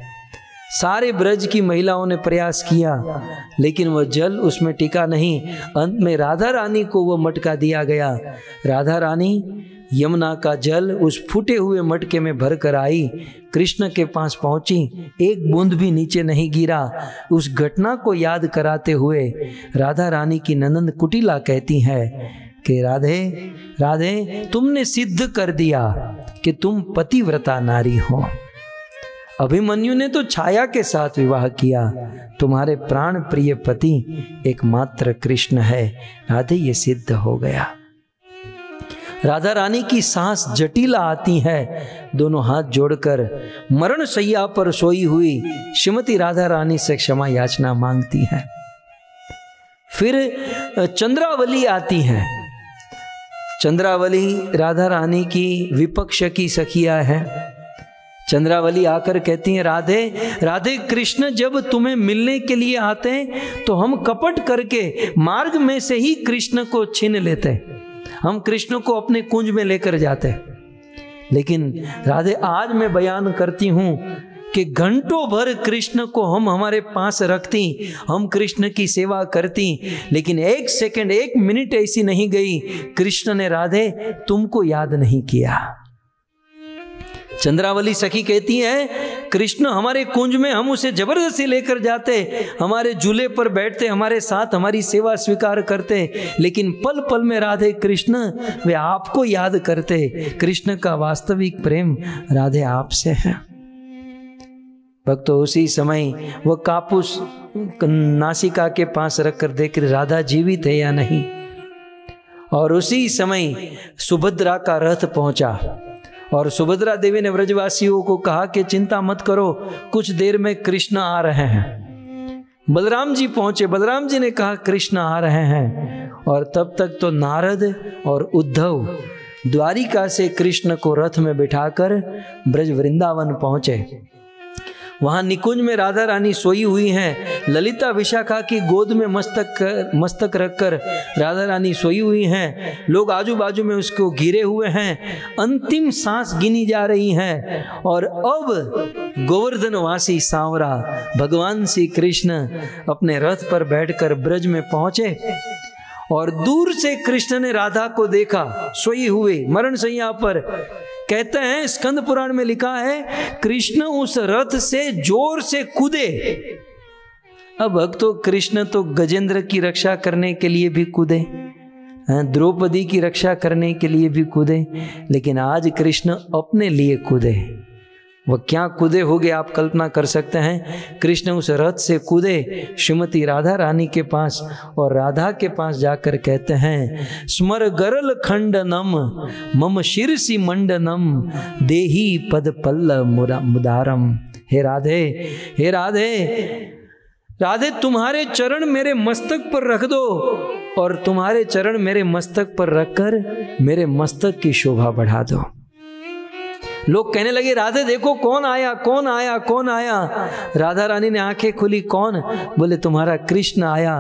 सारे ब्रज की महिलाओं ने प्रयास किया लेकिन वह जल उसमें टिका नहीं। अंत में राधा रानी को वह मटका दिया गया। राधा रानी यमुना का जल उस फूटे हुए मटके में भर कर आई, कृष्ण के पास पहुंची, एक बूंद भी नीचे नहीं गिरा। उस घटना को याद कराते हुए राधा रानी की ननंद कुटिला कहती है कि राधे राधे, तुमने सिद्ध कर दिया कि तुम पतिव्रता नारी हो। अभिमन्यु ने तो छाया के साथ विवाह किया, तुम्हारे प्राण प्रिय पति एकमात्र कृष्ण है। राधे, ये सिद्ध हो गया। राधा रानी की सांस जटिला आती है। दोनों हाथ जोड़कर मरण शैया पर सोई हुई श्रीमती राधा रानी से क्षमा याचना मांगती है। फिर चंद्रावली आती है। चंद्रावली राधा रानी की विपक्ष की सखिया है। चंद्रावली आकर कहती हैं, राधे राधे, कृष्ण जब तुम्हें मिलने के लिए आते हैं तो हम कपट करके मार्ग में से ही कृष्ण को छीन लेते, हम कृष्ण को अपने कुंज में लेकर जाते। लेकिन राधे, आज मैं बयान करती हूं कि घंटों भर कृष्ण को हम हमारे पास रखती, हम कृष्ण की सेवा करती, लेकिन एक सेकंड, एक मिनट ऐसी नहीं गई कृष्ण ने राधे तुमको याद नहीं किया। चंद्रावली सखी कहती है कृष्ण हमारे कुंज में, हम उसे जबरदस्ती लेकर जाते, हमारे झूले पर बैठते, हमारे साथ हमारी सेवा स्वीकार करते, लेकिन पल पल में राधे कृष्ण वे आपको याद करते। कृष्ण का वास्तविक प्रेम राधे आपसे है। भक्तों, उसी समय वह कापूस नासिका के पास रखकर देख राधा जीवित है या नहीं, और उसी समय सुभद्रा का रथ पहुंचा और सुभद्रा देवी ने व्रजवासियों को कहा कि चिंता मत करो, कुछ देर में कृष्ण आ रहे हैं। बलराम जी पहुंचे, बलराम जी ने कहा कृष्ण आ रहे हैं, और तब तक तो नारद और उद्धव द्वारिका से कृष्ण को रथ में बिठाकर ब्रज वृंदावन पहुंचे। वहां निकुंज में राधा रानी सोई हुई हैं। ललिता विशाखा की गोद में मस्तक रखकर राधा रानी सोई हुई हैं। लोग आजू बाजू में उसको घिरे हुए हैं। अंतिम सांस गिनी जा रही है, और अब गोवर्धनवासी सांवरा भगवान श्री कृष्ण अपने रथ पर बैठकर ब्रज में पहुंचे, और दूर से कृष्ण ने राधा को देखा सोई हुए मरण शैया पर। कहते हैं, स्कंद पुराण में लिखा है, कृष्ण उस रथ से जोर से कूदे। अब भक्तों, कृष्ण तो गजेंद्र की रक्षा करने के लिए भी कूदे, द्रौपदी की रक्षा करने के लिए भी कूदे, लेकिन आज कृष्ण अपने लिए कूदे। वह क्या कूदे होगे आप कल्पना कर सकते हैं। कृष्ण उस रथ से कूदे श्रीमती राधा रानी के पास, और राधा के पास जाकर कहते हैं, स्मर गरल खंडनम मम शिरसी मंडनम देही पद पल्ल मुदारम। हे राधे, हे राधे, राधे तुम्हारे चरण मेरे मस्तक पर रख दो, और तुम्हारे चरण मेरे मस्तक पर रखकर मेरे मस्तक की शोभा बढ़ा दो। लोग कहने लगे, राधे देखो कौन आया, कौन आया, कौन आया। राधा रानी ने आंखें खोली, कौन? बोले तुम्हारा कृष्ण आया।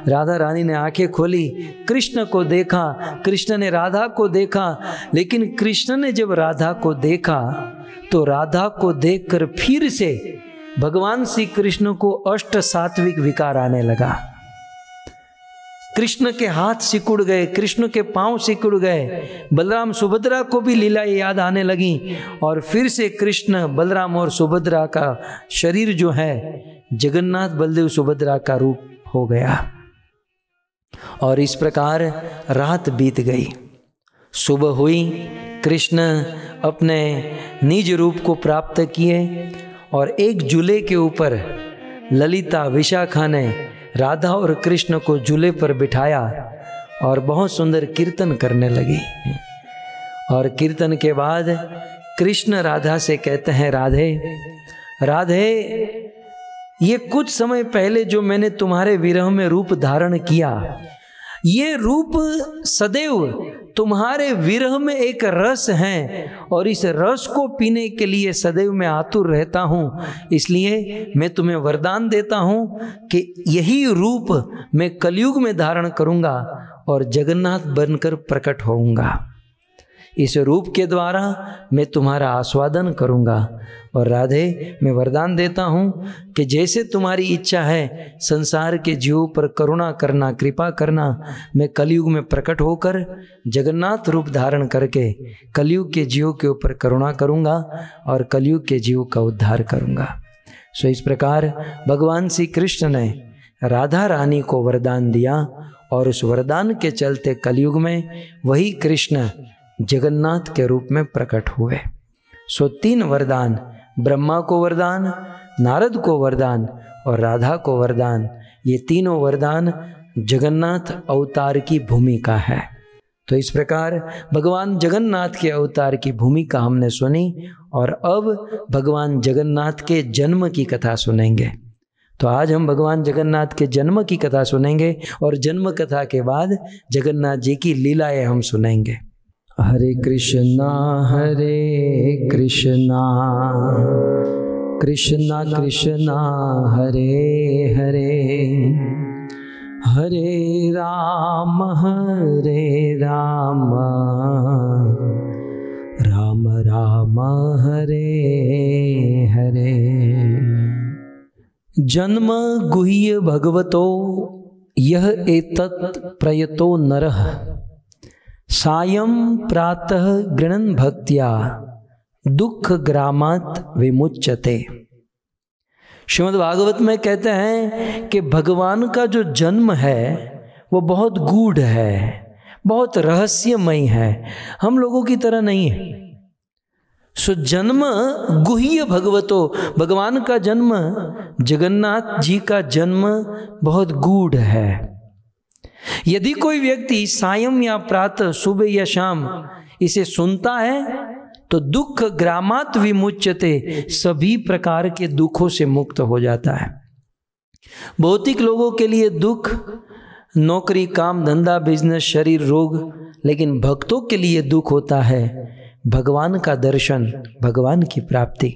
राधा रानी ने आंखें खोली, कृष्ण को देखा, कृष्ण ने राधा को देखा, लेकिन कृष्ण ने जब राधा को देखा तो राधा को देखकर फिर से भगवान श्री कृष्ण को अष्ट सात्विक विकार आने लगा। कृष्ण के हाथ सिकुड़ गए, कृष्ण के पांव सिकुड़ गए, बलराम सुभद्रा को भी लीला याद आने लगी, और फिर से कृष्ण बलराम और सुभद्रा का शरीर जो है जगन्नाथ बलदेव सुभद्रा का रूप हो गया। और इस प्रकार रात बीत गई, सुबह हुई, कृष्ण अपने निज रूप को प्राप्त किए, और एक झूले के ऊपर ललिता विशाखा ने राधा और कृष्ण को झूले पर बिठाया और बहुत सुंदर कीर्तन करने लगी। और कीर्तन के बाद कृष्ण राधा से कहते हैं, राधे, राधे, ये कुछ समय पहले जो मैंने तुम्हारे विरह में रूप धारण किया, ये रूप सदैव तुम्हारे विरह में एक रस है, और इस रस को पीने के लिए सदैव मैं आतुर रहता हूँ। इसलिए मैं तुम्हें वरदान देता हूँ कि यही रूप मैं कलयुग में धारण करूँगा और जगन्नाथ बनकर प्रकट होऊंगा। इस रूप के द्वारा मैं तुम्हारा आस्वादन करूँगा। और राधे, मैं वरदान देता हूँ कि जैसे तुम्हारी इच्छा है संसार के जीवों पर करुणा करना, कृपा करना, मैं कलयुग में प्रकट होकर जगन्नाथ रूप धारण करके कलयुग के जीवों के ऊपर करुणा करूँगा और कलयुग के जीवों का उद्धार करूँगा। सो इस प्रकार भगवान श्री कृष्ण ने राधा रानी को वरदान दिया, और उस वरदान के चलते कलयुग में वही कृष्ण जगन्नाथ के रूप में प्रकट हुए। सो 3 वरदान, ब्रह्मा को वरदान, नारद को वरदान और राधा को वरदान, ये तीनों वरदान जगन्नाथ अवतार की भूमिका है। तो इस प्रकार भगवान जगन्नाथ के अवतार की भूमिका हमने सुनी, और अब भगवान जगन्नाथ के जन्म की कथा सुनेंगे। तो आज हम भगवान जगन्नाथ के जन्म की कथा सुनेंगे, और जन्म कथा के बाद जगन्नाथ जी की लीलाएं हम सुनेंगे। हरे कृष्णा कृष्णा कृष्णा हरे हरे, हरे राम राम राम हरे हरे। जन्म गुह्य भगवतो यह एतत् प्रयतो नरः, सायं प्रातः गृणन् भक्त्या दुख ग्रामात् विमुच्यते। श्रीमद् भागवत में कहते हैं कि भगवान का जो जन्म है वो बहुत गूढ़ है, बहुत रहस्यमय है, हम लोगों की तरह नहीं है। सो जन्म गुह्य भगवतो, भगवान का जन्म, जगन्नाथ जी का जन्म बहुत गूढ़ है। यदि कोई व्यक्ति सायं या प्रातः, सुबह या शाम इसे सुनता है तो दुख ग्रामात विमुच्यते, सभी प्रकार के दुखों से मुक्त हो जाता है। भौतिक लोगों के लिए दुख, नौकरी, काम, धंधा, बिजनेस, शरीर, रोग, लेकिन भक्तों के लिए दुख होता है भगवान का दर्शन, भगवान की प्राप्ति।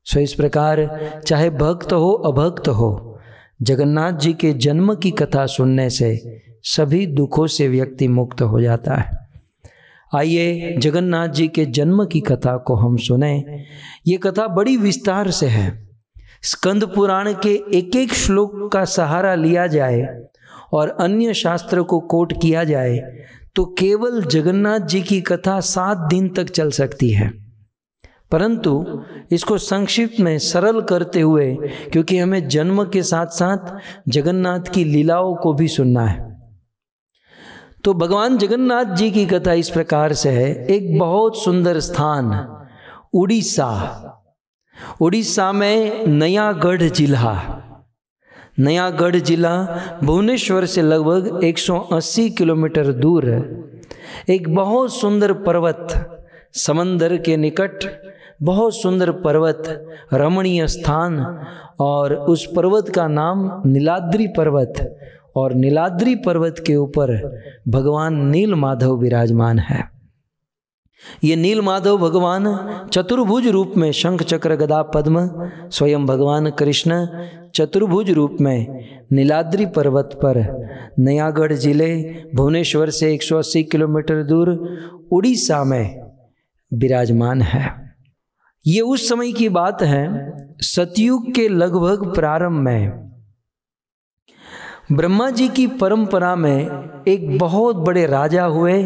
सो इस प्रकार चाहे भक्त हो अभक्त हो, जगन्नाथ जी के जन्म की कथा सुनने से सभी दुखों से व्यक्ति मुक्त हो जाता है। आइए जगन्नाथ जी के जन्म की कथा को हम सुने। ये कथा बड़ी विस्तार से है। स्कंद पुराण के एक एक श्लोक का सहारा लिया जाए और अन्य शास्त्र को कोट किया जाए तो केवल जगन्नाथ जी की कथा 7 दिन तक चल सकती है, परंतु इसको संक्षिप्त में सरल करते हुए, क्योंकि हमें जन्म के साथ साथ जगन्नाथ की लीलाओं को भी सुनना है, तो भगवान जगन्नाथ जी की कथा इस प्रकार से है। एक बहुत सुंदर स्थान उड़ीसा, उड़ीसा में नयागढ़ जिला, नयागढ़ जिला भुवनेश्वर से लगभग 180 किलोमीटर दूर है। एक बहुत सुंदर पर्वत, समंदर के निकट बहुत सुंदर पर्वत, रमणीय स्थान, और उस पर्वत का नाम नीलाद्रि पर्वत, और नीलाद्रि पर्वत के ऊपर भगवान नील माधव विराजमान है। ये नील माधव भगवान चतुर्भुज रूप में, शंख चक्र गदा पद्म, स्वयं भगवान कृष्ण चतुर्भुज रूप में नीलाद्रि पर्वत पर नयागढ़ जिले भुवनेश्वर से 180 किलोमीटर दूर उड़ीसा में विराजमान है। ये उस समय की बात है, सतयुग के लगभग प्रारंभ में ब्रह्मा जी की परंपरा में एक बहुत बड़े राजा हुए,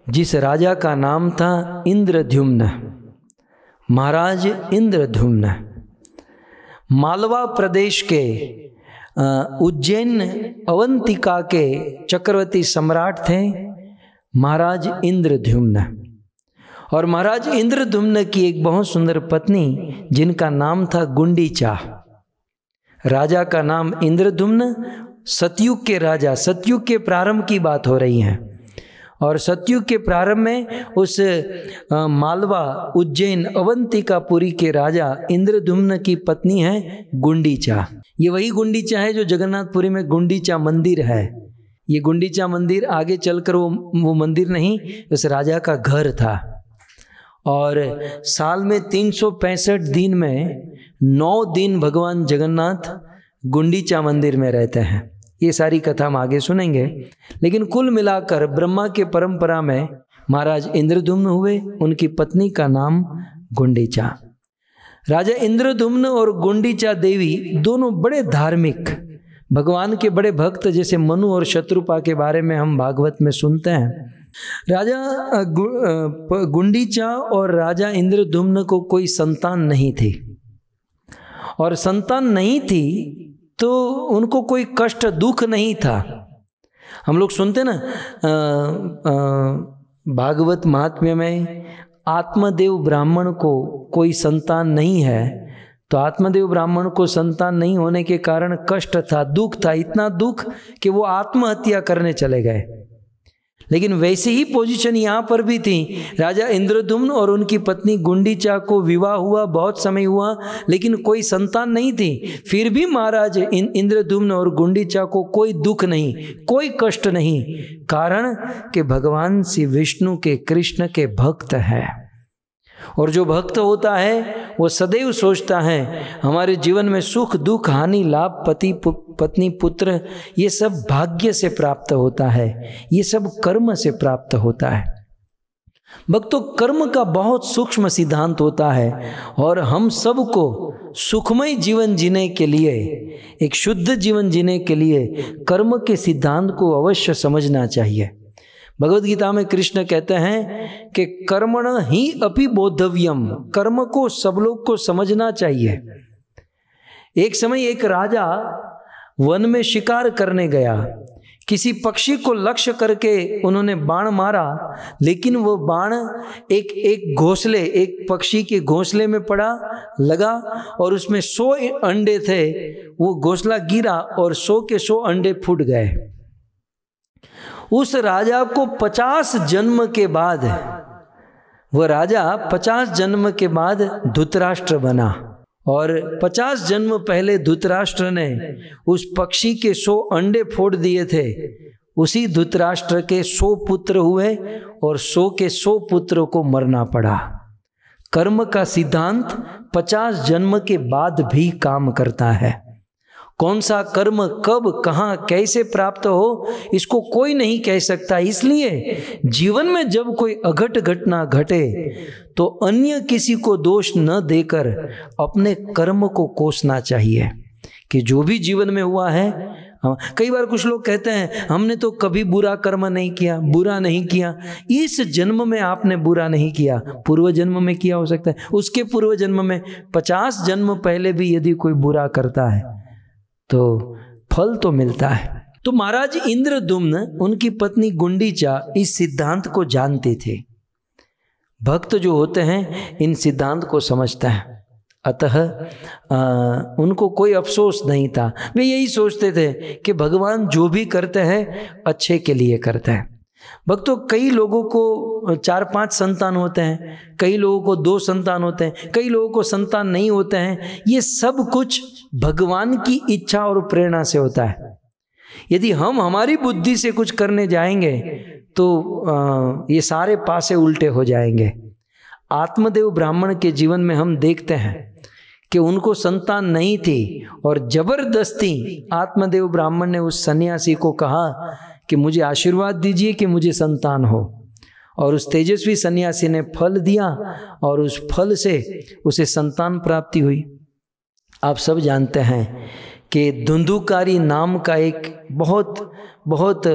जिस राजा का नाम था इंद्रद्युम्न, महाराज इंद्रद्युम्न। मालवा प्रदेश के उज्जैन अवंतिका के चक्रवर्ती सम्राट थे महाराज इंद्रद्युम्न। और महाराज इंद्रद्युम्न की एक बहुत सुंदर पत्नी जिनका नाम था गुंडीचा। राजा का नाम इंद्रद्युम्न, सतयुग के राजा, सतयुग के प्रारंभ की बात हो रही है। और सतयुग के प्रारंभ में उस मालवा, उज्जैन, अवंतिकापुरी के राजा इंद्रद्युम्न की पत्नी है गुंडीचा। ये वही गुंडीचा है जो जगन्नाथपुरी में गुंडीचा मंदिर है। ये गुंडीचा मंदिर आगे चलकर वो मंदिर नहीं, उस राजा का घर था। और साल में 365 दिन में 9 दिन भगवान जगन्नाथ गुंडीचा मंदिर में रहते हैं। ये सारी कथा हम आगे सुनेंगे, लेकिन कुल मिलाकर ब्रह्मा के परंपरा में महाराज इंद्रद्युम्न हुए, उनकी पत्नी का नाम गुंडीचा। राजा इंद्रद्युम्न और गुंडीचा देवी दोनों बड़े धार्मिक, भगवान के बड़े भक्त, जैसे मनु और शत्रुपा के बारे में हम भागवत में सुनते हैं। राजा गुंडीचा और राजा इंद्रद्युम्न को कोई संतान नहीं थी, और संतान नहीं थी तो उनको कोई कष्ट दुख नहीं था। हम लोग सुनते ना भागवत महात्म्य में, आत्मदेव ब्राह्मण को कोई संतान नहीं है, तो आत्मदेव ब्राह्मण को संतान नहीं होने के कारण कष्ट था, दुख था, इतना दुख कि वो आत्महत्या करने चले गए। लेकिन वैसे ही पोजीशन यहाँ पर भी थी। राजा इंद्रद्युम्न और उनकी पत्नी गुंडीचा को विवाह हुआ, बहुत समय हुआ, लेकिन कोई संतान नहीं थी। फिर भी महाराज इंद्रद्युम्न और गुंडीचा को कोई दुख नहीं, कोई कष्ट नहीं, कारण कि भगवान श्री विष्णु के, कृष्ण के भक्त है। और जो भक्त होता है वो सदैव सोचता है हमारे जीवन में सुख, दुख, हानि, लाभ, पति पत्नी, पुत्र, ये सब भाग्य से प्राप्त होता है, ये सब कर्म से प्राप्त होता है। भक्तों, कर्म का बहुत सूक्ष्म सिद्धांत होता है, और हम सबको सुखमय जीवन जीने के लिए, एक शुद्ध जीवन जीने के लिए कर्म के सिद्धांत को अवश्य समझना चाहिए। भगवद गीता में कृष्ण कहते हैं कि कर्मण ही अपि बोधव्यम, कर्म को सब लोग को समझना चाहिए। एक समय एक राजा वन में शिकार करने गया। किसी पक्षी को लक्ष्य करके उन्होंने बाण मारा, लेकिन वो बाण एक पक्षी के घोंसले में पड़ा, लगा और उसमें 100 अंडे थे। वो घोंसला गिरा और 100 के 100 अंडे फूट गए। उस राजा को 50 जन्म के बाद, वह राजा 50 जन्म के बाद धृतराष्ट्र बना। और 50 जन्म पहले धृतराष्ट्र ने उस पक्षी के 100 अंडे फोड़ दिए थे। उसी धृतराष्ट्र के 100 पुत्र हुए और 100 के 100 पुत्रों को मरना पड़ा। कर्म का सिद्धांत 50 जन्म के बाद भी काम करता है। कौन सा कर्म कब कहाँ कैसे प्राप्त हो, इसको कोई नहीं कह सकता। इसलिए जीवन में जब कोई अघट घटना घटे तो अन्य किसी को दोष न देकर अपने कर्म को कोसना चाहिए कि जो भी जीवन में हुआ है। कई बार कुछ लोग कहते हैं हमने तो कभी बुरा कर्म नहीं किया, बुरा नहीं किया। इस जन्म में आपने बुरा नहीं किया, पूर्व जन्म में किया हो सकता है, उसके पूर्व जन्म में, 50 जन्म पहले भी यदि कोई बुरा करता है तो फल तो मिलता है। तो महाराज इंद्रद्युम्न, उनकी पत्नी गुंडीचा इस सिद्धांत को जानते थे। भक्त जो होते हैं इन सिद्धांत को समझता है, अतः उनको कोई अफसोस नहीं था। वे यही सोचते थे कि भगवान जो भी करते हैं अच्छे के लिए करते हैं। भक्तों, कई लोगों को 4-5 संतान होते हैं, कई लोगों को 2 संतान होते हैं, कई लोगों को संतान नहीं होते हैं। ये सब कुछ भगवान की इच्छा और प्रेरणा से होता है। यदि हम हमारी बुद्धि से कुछ करने जाएंगे तो ये सारे पासे उल्टे हो जाएंगे। आत्मदेव ब्राह्मण के जीवन में हम देखते हैं कि उनको संतान नहीं थी और जबरदस्ती आत्मदेव ब्राह्मण ने उस सन्यासी को कहा कि मुझे आशीर्वाद दीजिए कि मुझे संतान हो। और उस तेजस्वी सन्यासी ने फल दिया और उस फल से उसे संतान प्राप्ति हुई। आप सब जानते हैं कि धुंधुकारी नाम का एक बहुत बहुत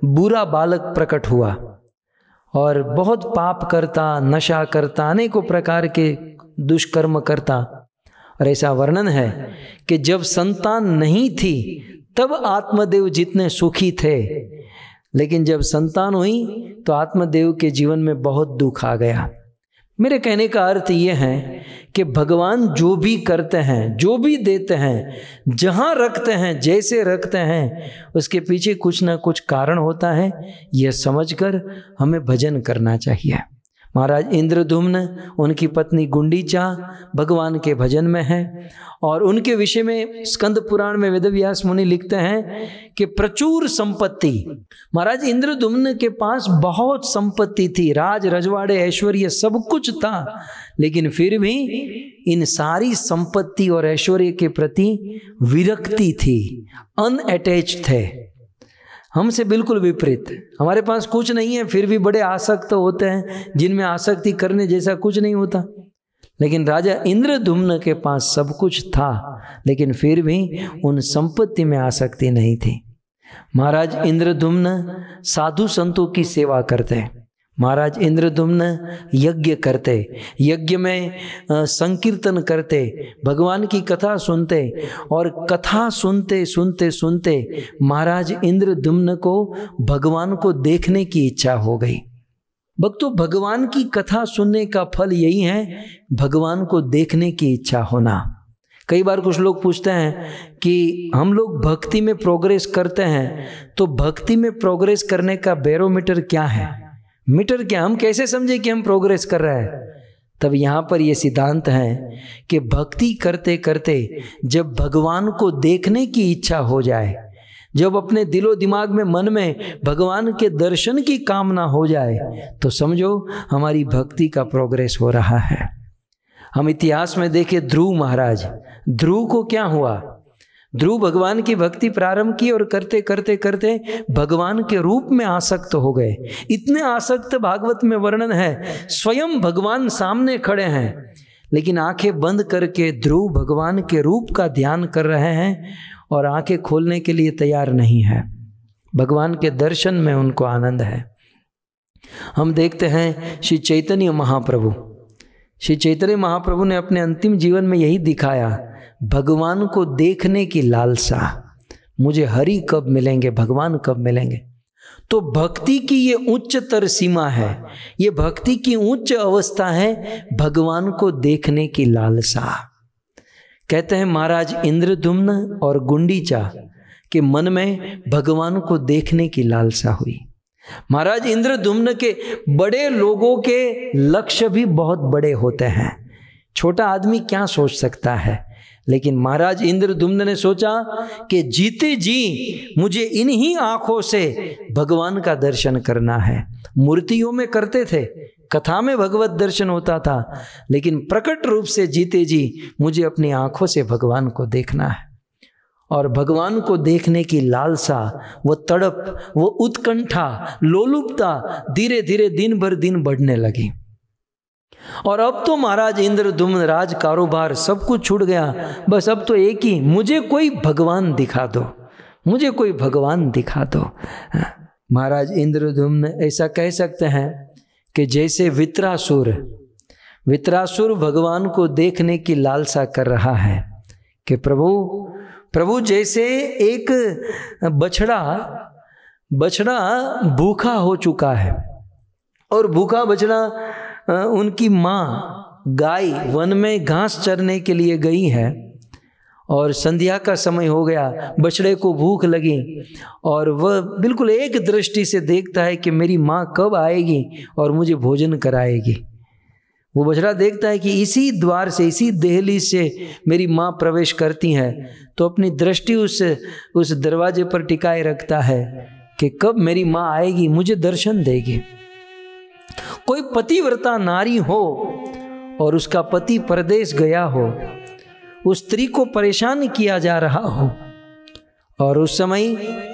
बुरा बालक प्रकट हुआ और बहुत पाप करता, नशा करता, अनेकों प्रकार के दुष्कर्म करता। और ऐसा वर्णन है कि जब संतान नहीं थी तब आत्मदेव जितने सुखी थे, लेकिन जब संतान हुई तो आत्मदेव के जीवन में बहुत दुख आ गया। मेरे कहने का अर्थ ये है कि भगवान जो भी करते हैं, जो भी देते हैं, जहाँ रखते हैं, जैसे रखते हैं, उसके पीछे कुछ ना कुछ कारण होता है। यह समझकर हमें भजन करना चाहिए। महाराज इंद्रद्युम्न, उनकी पत्नी गुंडीचा भगवान के भजन में है। और उनके विषय में स्कंद पुराण में वेदव्यास मुनि लिखते हैं कि प्रचुर संपत्ति। महाराज इंद्रद्युम्न के पास बहुत संपत्ति थी, राज रजवाड़े ऐश्वर्य सब कुछ था, लेकिन फिर भी इन सारी संपत्ति और ऐश्वर्य के प्रति विरक्ति थी, अनअटैच थे। हमसे बिल्कुल विपरीत। हमारे पास कुछ नहीं है फिर भी बड़े आसक्त होते हैं, जिनमें आसक्ति करने जैसा कुछ नहीं होता। लेकिन राजा इंद्रद्युम्न के पास सब कुछ था, लेकिन फिर भी उन संपत्ति में आसक्ति नहीं थी। महाराज इंद्रद्युम्न साधु संतों की सेवा करते, महाराज इंद्रद्युम्न यज्ञ करते, यज्ञ में संकीर्तन करते, भगवान की कथा सुनते। और कथा सुनते सुनते सुनते महाराज इंद्रद्युम्न को भगवान को देखने की इच्छा हो गई। भक्तों, भगवान की कथा सुनने का फल यही है, भगवान को देखने की इच्छा होना। कई बार कुछ लोग पूछते हैं कि हम लोग भक्ति में प्रोग्रेस करते हैं, तो भक्ति में प्रोग्रेस करने का बैरोमीटर क्या है, मीटर क्या, हम कैसे समझे कि हम प्रोग्रेस कर रहे हैं? तब यहाँ पर यह सिद्धांत है कि भक्ति करते करते जब भगवान को देखने की इच्छा हो जाए, जब अपने दिलो दिमाग में, मन में भगवान के दर्शन की कामना हो जाए, तो समझो हमारी भक्ति का प्रोग्रेस हो रहा है। हम इतिहास में देखें ध्रुव महाराज, ध्रुव को क्या हुआ? ध्रुव भगवान की भक्ति प्रारंभ की और करते करते करते भगवान के रूप में आसक्त हो गए। इतने आसक्त भागवत में वर्णन है, स्वयं भगवान सामने खड़े हैं, लेकिन आंखें बंद करके ध्रुव भगवान के रूप का ध्यान कर रहे हैं और आंखें खोलने के लिए तैयार नहीं है। भगवान के दर्शन में उनको आनंद है। हम देखते हैं श्री चैतन्य महाप्रभु, श्री चैतन्य महाप्रभु ने अपने अंतिम जीवन में यही दिखाया, भगवान को देखने की लालसा, मुझे हरि कब मिलेंगे, भगवान कब मिलेंगे। तो भक्ति की ये उच्चतर सीमा है, ये भक्ति की उच्च अवस्था है, भगवान को देखने की लालसा। कहते हैं महाराज इंद्रद्युम्न और गुंडीचा के मन में भगवान को देखने की लालसा हुई। महाराज इंद्रद्युम्न के बड़े लोगों के लक्ष्य भी बहुत बड़े होते हैं, छोटा आदमी क्या सोच सकता है, लेकिन महाराज इंद्रद्युम्न ने सोचा कि जीते जी मुझे इन्हीं आंखों से भगवान का दर्शन करना है। मूर्तियों में करते थे, कथा में भगवत दर्शन होता था, लेकिन प्रकट रूप से जीते जी मुझे अपनी आंखों से भगवान को देखना है। और भगवान को देखने की लालसा, वो तड़प, वो उत्कंठा, लोलुपता धीरे धीरे दिन भर दिन बढ़ने लगी। और अब तो महाराज इंद्रद्युम्न राज कारोबार सब कुछ छूट गया, बस अब तो एक ही, मुझे कोई भगवान दिखा दो, मुझे कोई भगवान दिखा दो। महाराज इंद्रद्युम्न ऐसा कह सकते हैं कि जैसे वित्रासुर भगवान को देखने की लालसा कर रहा है कि प्रभु जैसे एक बछड़ा भूखा हो चुका है और भूखा बछड़ा, उनकी माँ गाय वन में घास चरने के लिए गई है और संध्या का समय हो गया, बछड़े को भूख लगी और वह बिल्कुल एक दृष्टि से देखता है कि मेरी माँ कब आएगी और मुझे भोजन कराएगी। वो बछड़ा देखता है कि इसी द्वार से, इसी देहली से मेरी माँ प्रवेश करती है, तो अपनी दृष्टि उस दरवाजे पर टिकाए रखता है कि कब मेरी माँ आएगी, मुझे दर्शन देगी। कोई पतिव्रता नारी हो और उसका पति परदेश गया हो, उस स्त्री को परेशान किया जा रहा हो और उस समय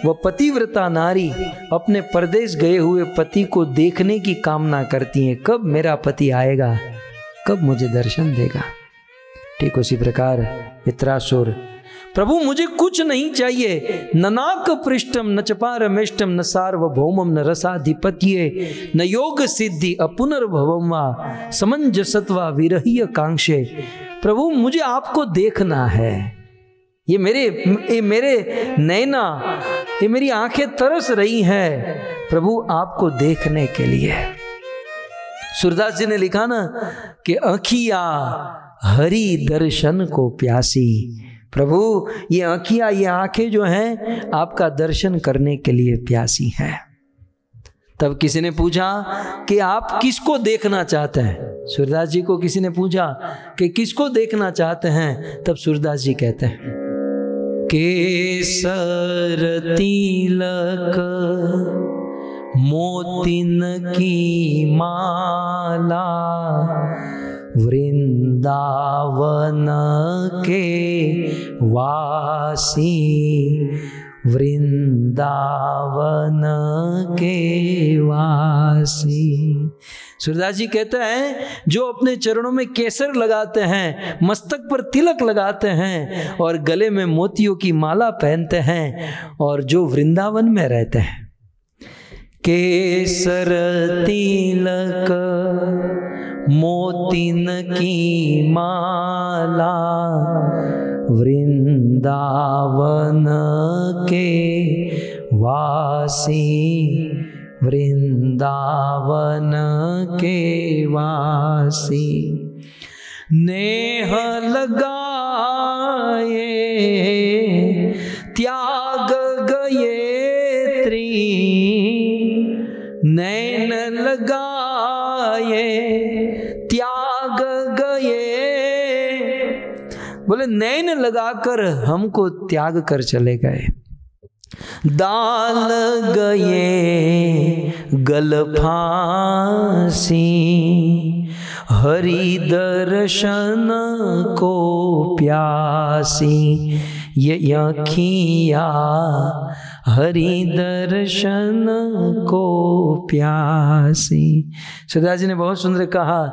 वह पतिव्रता नारी अपने परदेश गए हुए पति को देखने की कामना करती है, कब मेरा पति आएगा, कब मुझे दर्शन देगा। ठीक उसी प्रकार वित्रासुर, प्रभु मुझे कुछ नहीं चाहिए, न नाक पृष्ठम न चपारमेष्टम न सार्वभौमम न रसाधिपत्ये न योग सिद्धि अपुनर्भवम वा समंजसत्वा विरहीय कांक्षे। प्रभु मुझे आपको देखना है, ये मेरे नैना, ये मेरी आंखें तरस रही हैं प्रभु आपको देखने के लिए। सूरदास जी ने लिखा ना कि अखिया हरि दर्शन को प्यासी। प्रभु ये अखिया, ये आंखें जो हैं आपका दर्शन करने के लिए प्यासी हैं। तब किसी ने पूछा कि आप किसको देखना चाहते हैं। सूरदास जी को किसी ने पूछा कि किसको देखना चाहते हैं, तब सूरदास जी कहते हैं केसर तिलक मोतिन की माला वृंदावन के वासी, वृंदावन के वासी। सूरदास जी कहते हैं जो अपने चरणों में केसर लगाते हैं, मस्तक पर तिलक लगाते हैं और गले में मोतियों की माला पहनते हैं और जो वृंदावन में रहते हैं। केसर तिलक मोतिन की माला वृंदावन के वासी, वृंदावन के वासी। नेह लगाए त्याग गए त्री, नैन लगाए त्याग गए। बोले नैन लगाकर हमको त्याग कर चले गए। दाल गए गल फांसी, हरि दर्शन को प्यासी। ये आँखिया हरि दर्शन को प्यासी। सूरदास जी ने बहुत सुंदर कहा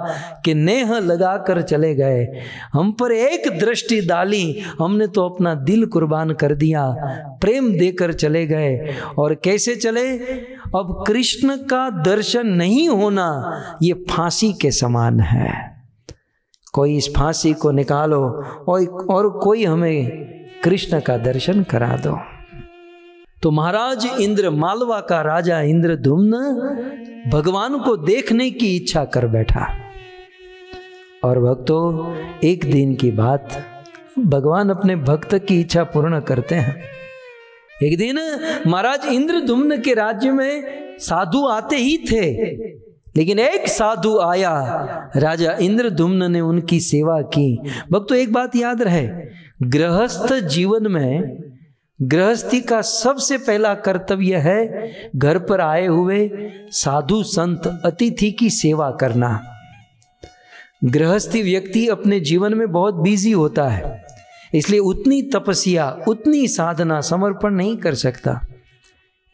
कि नेह लगा कर चले गए, हम पर एक दृष्टि डाली, हमने तो अपना दिल कुर्बान कर दिया, प्रेम देकर चले गए। और कैसे चले? अब कृष्ण का दर्शन नहीं होना ये फांसी के समान है। कोई इस फांसी को निकालो और कोई हमें कृष्ण का दर्शन करा दो। तो महाराज इंद्र, मालवा का राजा इंद्रद्युम्न भगवान को देखने की इच्छा कर बैठा। और भक्तों, एक दिन की बात, भगवान अपने भक्त की इच्छा पूर्ण करते हैं। एक दिन महाराज इंद्रद्युम्न के राज्य में साधु आते ही थे, लेकिन एक साधु आया, राजा इंद्रद्युम्न ने उनकी सेवा की। भक्तों, एक बात याद रहे, गृहस्थ जीवन में गृहस्थी का सबसे पहला कर्तव्य है घर पर आए हुए साधु संत अतिथि की सेवा करना। गृहस्थी व्यक्ति अपने जीवन में बहुत बिजी होता है, इसलिए उतनी तपस्या, उतनी साधना, समर्पण नहीं कर सकता।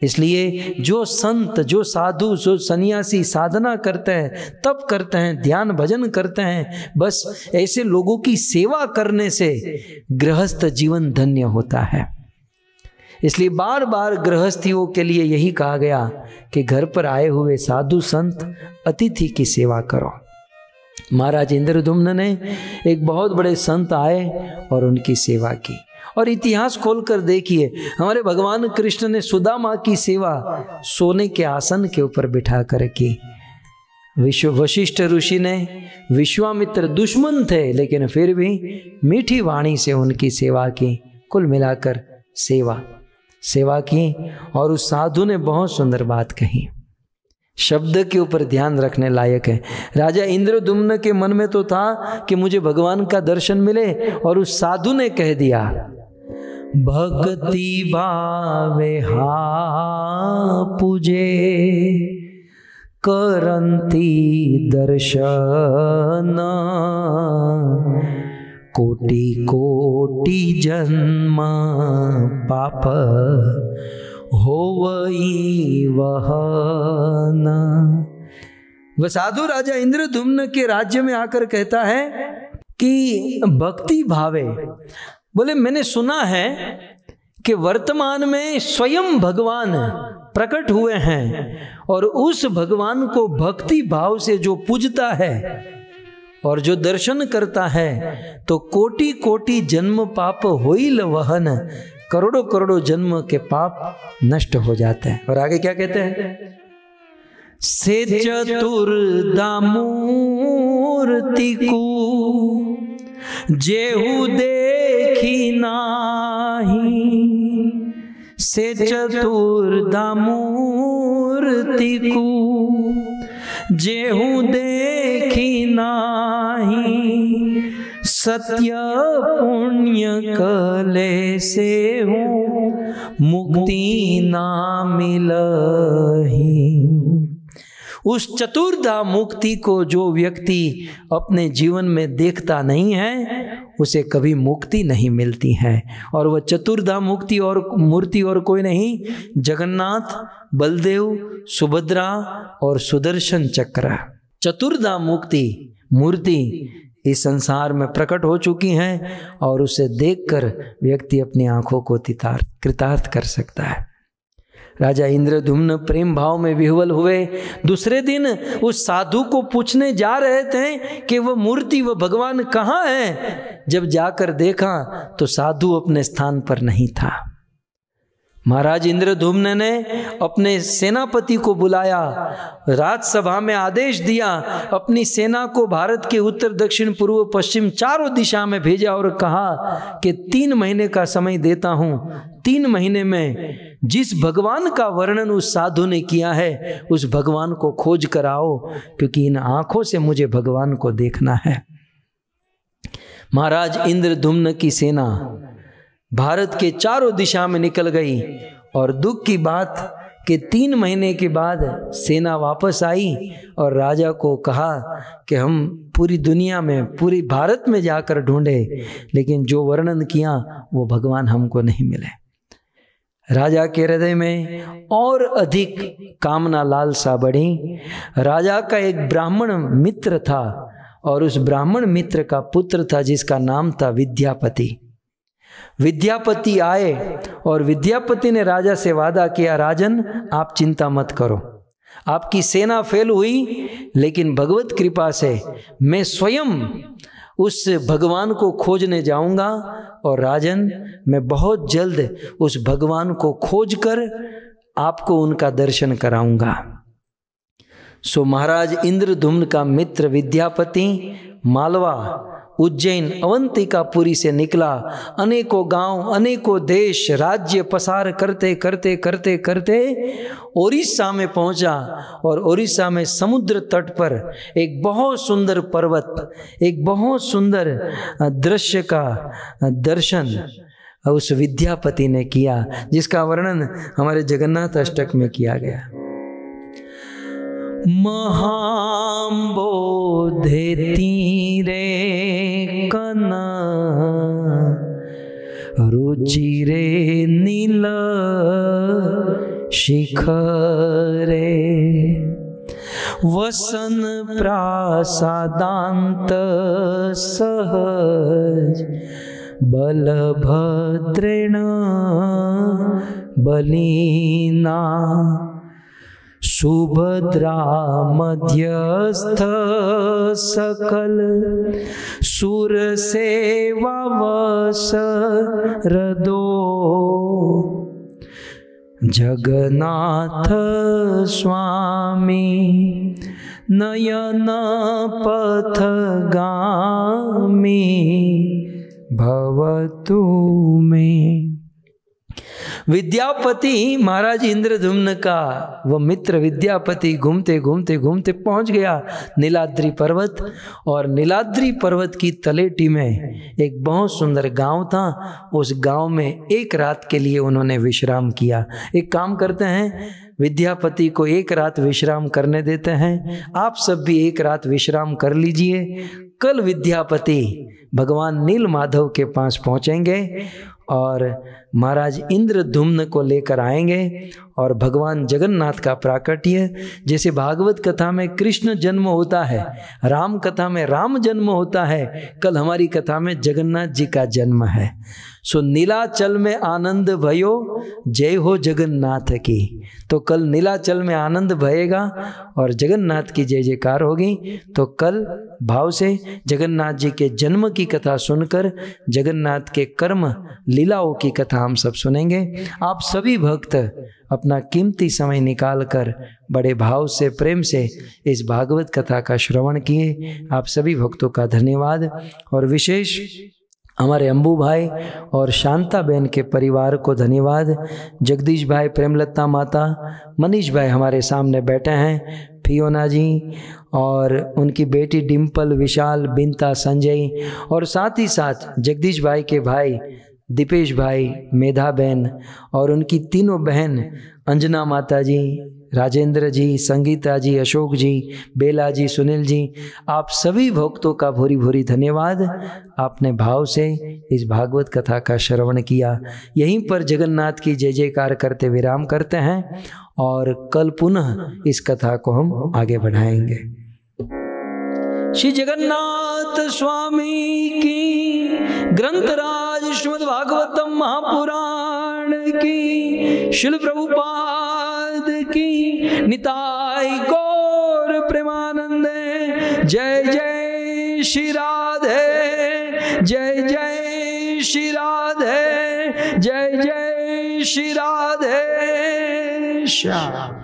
इसलिए जो संत, जो साधु, जो सन्यासी साधना करते हैं, तप करते हैं, ध्यान भजन करते हैं, बस ऐसे लोगों की सेवा करने से गृहस्थ जीवन धन्य होता है। इसलिए बार बार गृहस्थियों के लिए यही कहा गया कि घर पर आए हुए साधु संत अतिथि की सेवा करो। महाराज इंद्रद्युम्न ने एक बहुत बड़े संत आए और उनकी सेवा की। और इतिहास खोलकर देखिए, हमारे भगवान कृष्ण ने सुदामा की सेवा सोने के आसन के ऊपर बिठा कर की। वशिष्ठ ऋषि ने, विश्वामित्र दुश्मन थे लेकिन फिर भी मीठी वाणी से उनकी सेवा की। कुल मिलाकर सेवा की। और उस साधु ने बहुत सुंदर बात कही, शब्द के ऊपर ध्यान रखने लायक है। राजा इंद्रद्युम्न के मन में तो था कि मुझे भगवान का दर्शन मिले, और उस साधु ने कह दिया, भक्ति भावे हा पूजे करंती दर्शन कोटि कोटि जन्म पाप होवई वहना। वह साधु राजा इंद्रद्युम्न के राज्य में आकर कहता है कि भक्ति भावे, बोले मैंने सुना है कि वर्तमान में स्वयं भगवान प्रकट हुए हैं, और उस भगवान को भक्ति भाव से जो पूजता है और जो दर्शन करता है तो कोटि कोटि जन्म पाप होइल वहन, करोड़ों करोड़ों जन्म के पाप नष्ट हो जाते हैं। और आगे क्या कहते हैं, से चतुर्धा मूर्ति को जेहु देखी नाही, से चतुर्धा मूर्ति को जेहु देखी नाही, सत्य पुण्य कले से हूँ मुक्ति ना मिलही। उस चतुर्धा मुक्ति को जो व्यक्ति अपने जीवन में देखता नहीं है, उसे कभी मुक्ति नहीं मिलती है। और वह चतुर्धा मुक्ति और मूर्ति और कोई नहीं, जगन्नाथ, बलदेव, सुभद्रा और सुदर्शन चक्र। चतुर्धा मुक्ति मूर्ति इस संसार में प्रकट हो चुकी हैं, और उसे देखकर व्यक्ति अपनी आंखों को कृतार्थ कर सकता है। राजा इंद्रद्युम्न प्रेम भाव में विह्वल हुए। दूसरे दिन उस साधु को पूछने जा रहे थे कि वह मूर्ति, वह भगवान कहाँ है। जब जाकर देखा तो साधु अपने स्थान पर नहीं था। महाराज इंद्रद्युम्न ने अपने सेनापति को बुलाया, राजसभा में आदेश दिया, अपनी सेना को भारत के उत्तर, दक्षिण, पूर्व, पश्चिम चारों दिशा में भेजा और कहा कि 3 महीने का समय देता हूं। 3 महीने में जिस भगवान का वर्णन उस साधु ने किया है, उस भगवान को खोज कर आओ, क्योंकि इन आंखों से मुझे भगवान को देखना है। महाराज इंद्रद्युम्न की सेना भारत के चारों दिशा में निकल गई, और दुख की बात कि 3 महीने के बाद सेना वापस आई और राजा को कहा कि हम पूरी दुनिया में, पूरी भारत में जाकर ढूंढे, लेकिन जो वर्णन किया वो भगवान हमको नहीं मिले। राजा के हृदय में और अधिक कामना लालसा बढ़ी। राजा का एक ब्राह्मण मित्र था, और उस ब्राह्मण मित्र का पुत्र था जिसका नाम था विद्यापति। विद्यापति आए और विद्यापति ने राजा से वादा किया, राजन आप चिंता मत करो, आपकी सेना फेल हुई, लेकिन भगवत कृपा से मैं स्वयं उस भगवान को खोजने जाऊंगा और राजन मैं बहुत जल्द उस भगवान को खोजकर आपको उनका दर्शन कराऊंगा। सो महाराज इंद्रद्युम्न का मित्र विद्यापति मालवा, उज्जैन, अवंतिकापुरी से निकला, अनेकों गांव, अनेकों देश, राज्य पसार करते करते करते करते ओडिशा में पहुंचा। और ओडिशा में समुद्र तट पर एक बहुत सुंदर पर्वत, एक बहुत सुंदर दृश्य का दर्शन उस विद्यापति ने किया, जिसका वर्णन हमारे जगन्नाथ अष्टक में किया गया। महाम्बोधे तीरे कन रुचिरे नील शिखरे वसन प्रासादांत सहज बलभद्रेण बलिना सुभद्रा मध्यस्थ सकल सुर सेवा वसरदो जगन्नाथ स्वामी नयन पथगामी भवतु में। विद्यापति महाराज इंद्रद्युम्न का वह मित्र विद्यापति घूमते घूमते घूमते पहुंच गया नीलाद्रि पर्वत। और नीलाद्रि पर्वत की तलेटी में एक बहुत सुंदर गांव था। उस गांव में एक रात के लिए उन्होंने विश्राम किया। एक काम करते हैं, विद्यापति को एक रात विश्राम करने देते हैं, आप सब भी एक रात विश्राम कर लीजिए। कल विद्यापति भगवान नील माधव के पास पहुंचेंगे और महाराज इंद्रद्युम्न को लेकर आएंगे और भगवान जगन्नाथ का प्राकट्य, जैसे भागवत कथा में कृष्ण जन्म होता है, राम कथा में राम जन्म होता है, कल हमारी कथा में जगन्नाथ जी का जन्म है। सो नीलाचल में आनंद भयो, जय हो जगन्नाथ की। तो कल नीलाचल में आनंद भयेगा और जगन्नाथ की जय जयकार होगी। तो कल भाव से जगन्नाथ जी के जन्म की कथा सुनकर जगन्नाथ के कर्म लीलाओं की कथा हम सब सुनेंगे। आप सभी भक्त अपना कीमती समय निकालकर बड़े भाव से, प्रेम से इस भागवत कथा का श्रवण किए। आप सभी भक्तों का धन्यवाद। और विशेष हमारे अंबू भाई और शांता बहन के परिवार को धन्यवाद। जगदीश भाई, प्रेमलता माता, मनीष भाई हमारे सामने बैठे हैं, फियोना जी और उनकी बेटी डिम्पल, विशाल, बिंता, संजय, और साथ ही साथ जगदीश भाई के भाई दीपेश भाई, मेधा बहन और उनकी तीनों बहन अंजना माता जी, राजेंद्र जी, संगीता जी, अशोक जी, बेला जी, सुनील जी, आप सभी भक्तों का भूरी भूरी धन्यवाद। आपने भाव से इस भागवत कथा का श्रवण किया। यहीं पर जगन्नाथ की जय जयकार करते विराम करते हैं और कल पुनः इस कथा को हम आगे बढ़ाएंगे। श्री जगन्नाथ स्वामी की, ग्रंथराज श्रीमद् भागवतम महापुराण की, श्रील प्रभुपाद की, निताई गौर प्रेमानंदे। जय जय श्री राधे, जय जय श्री राधे, जय जय श्री राधे श्याम।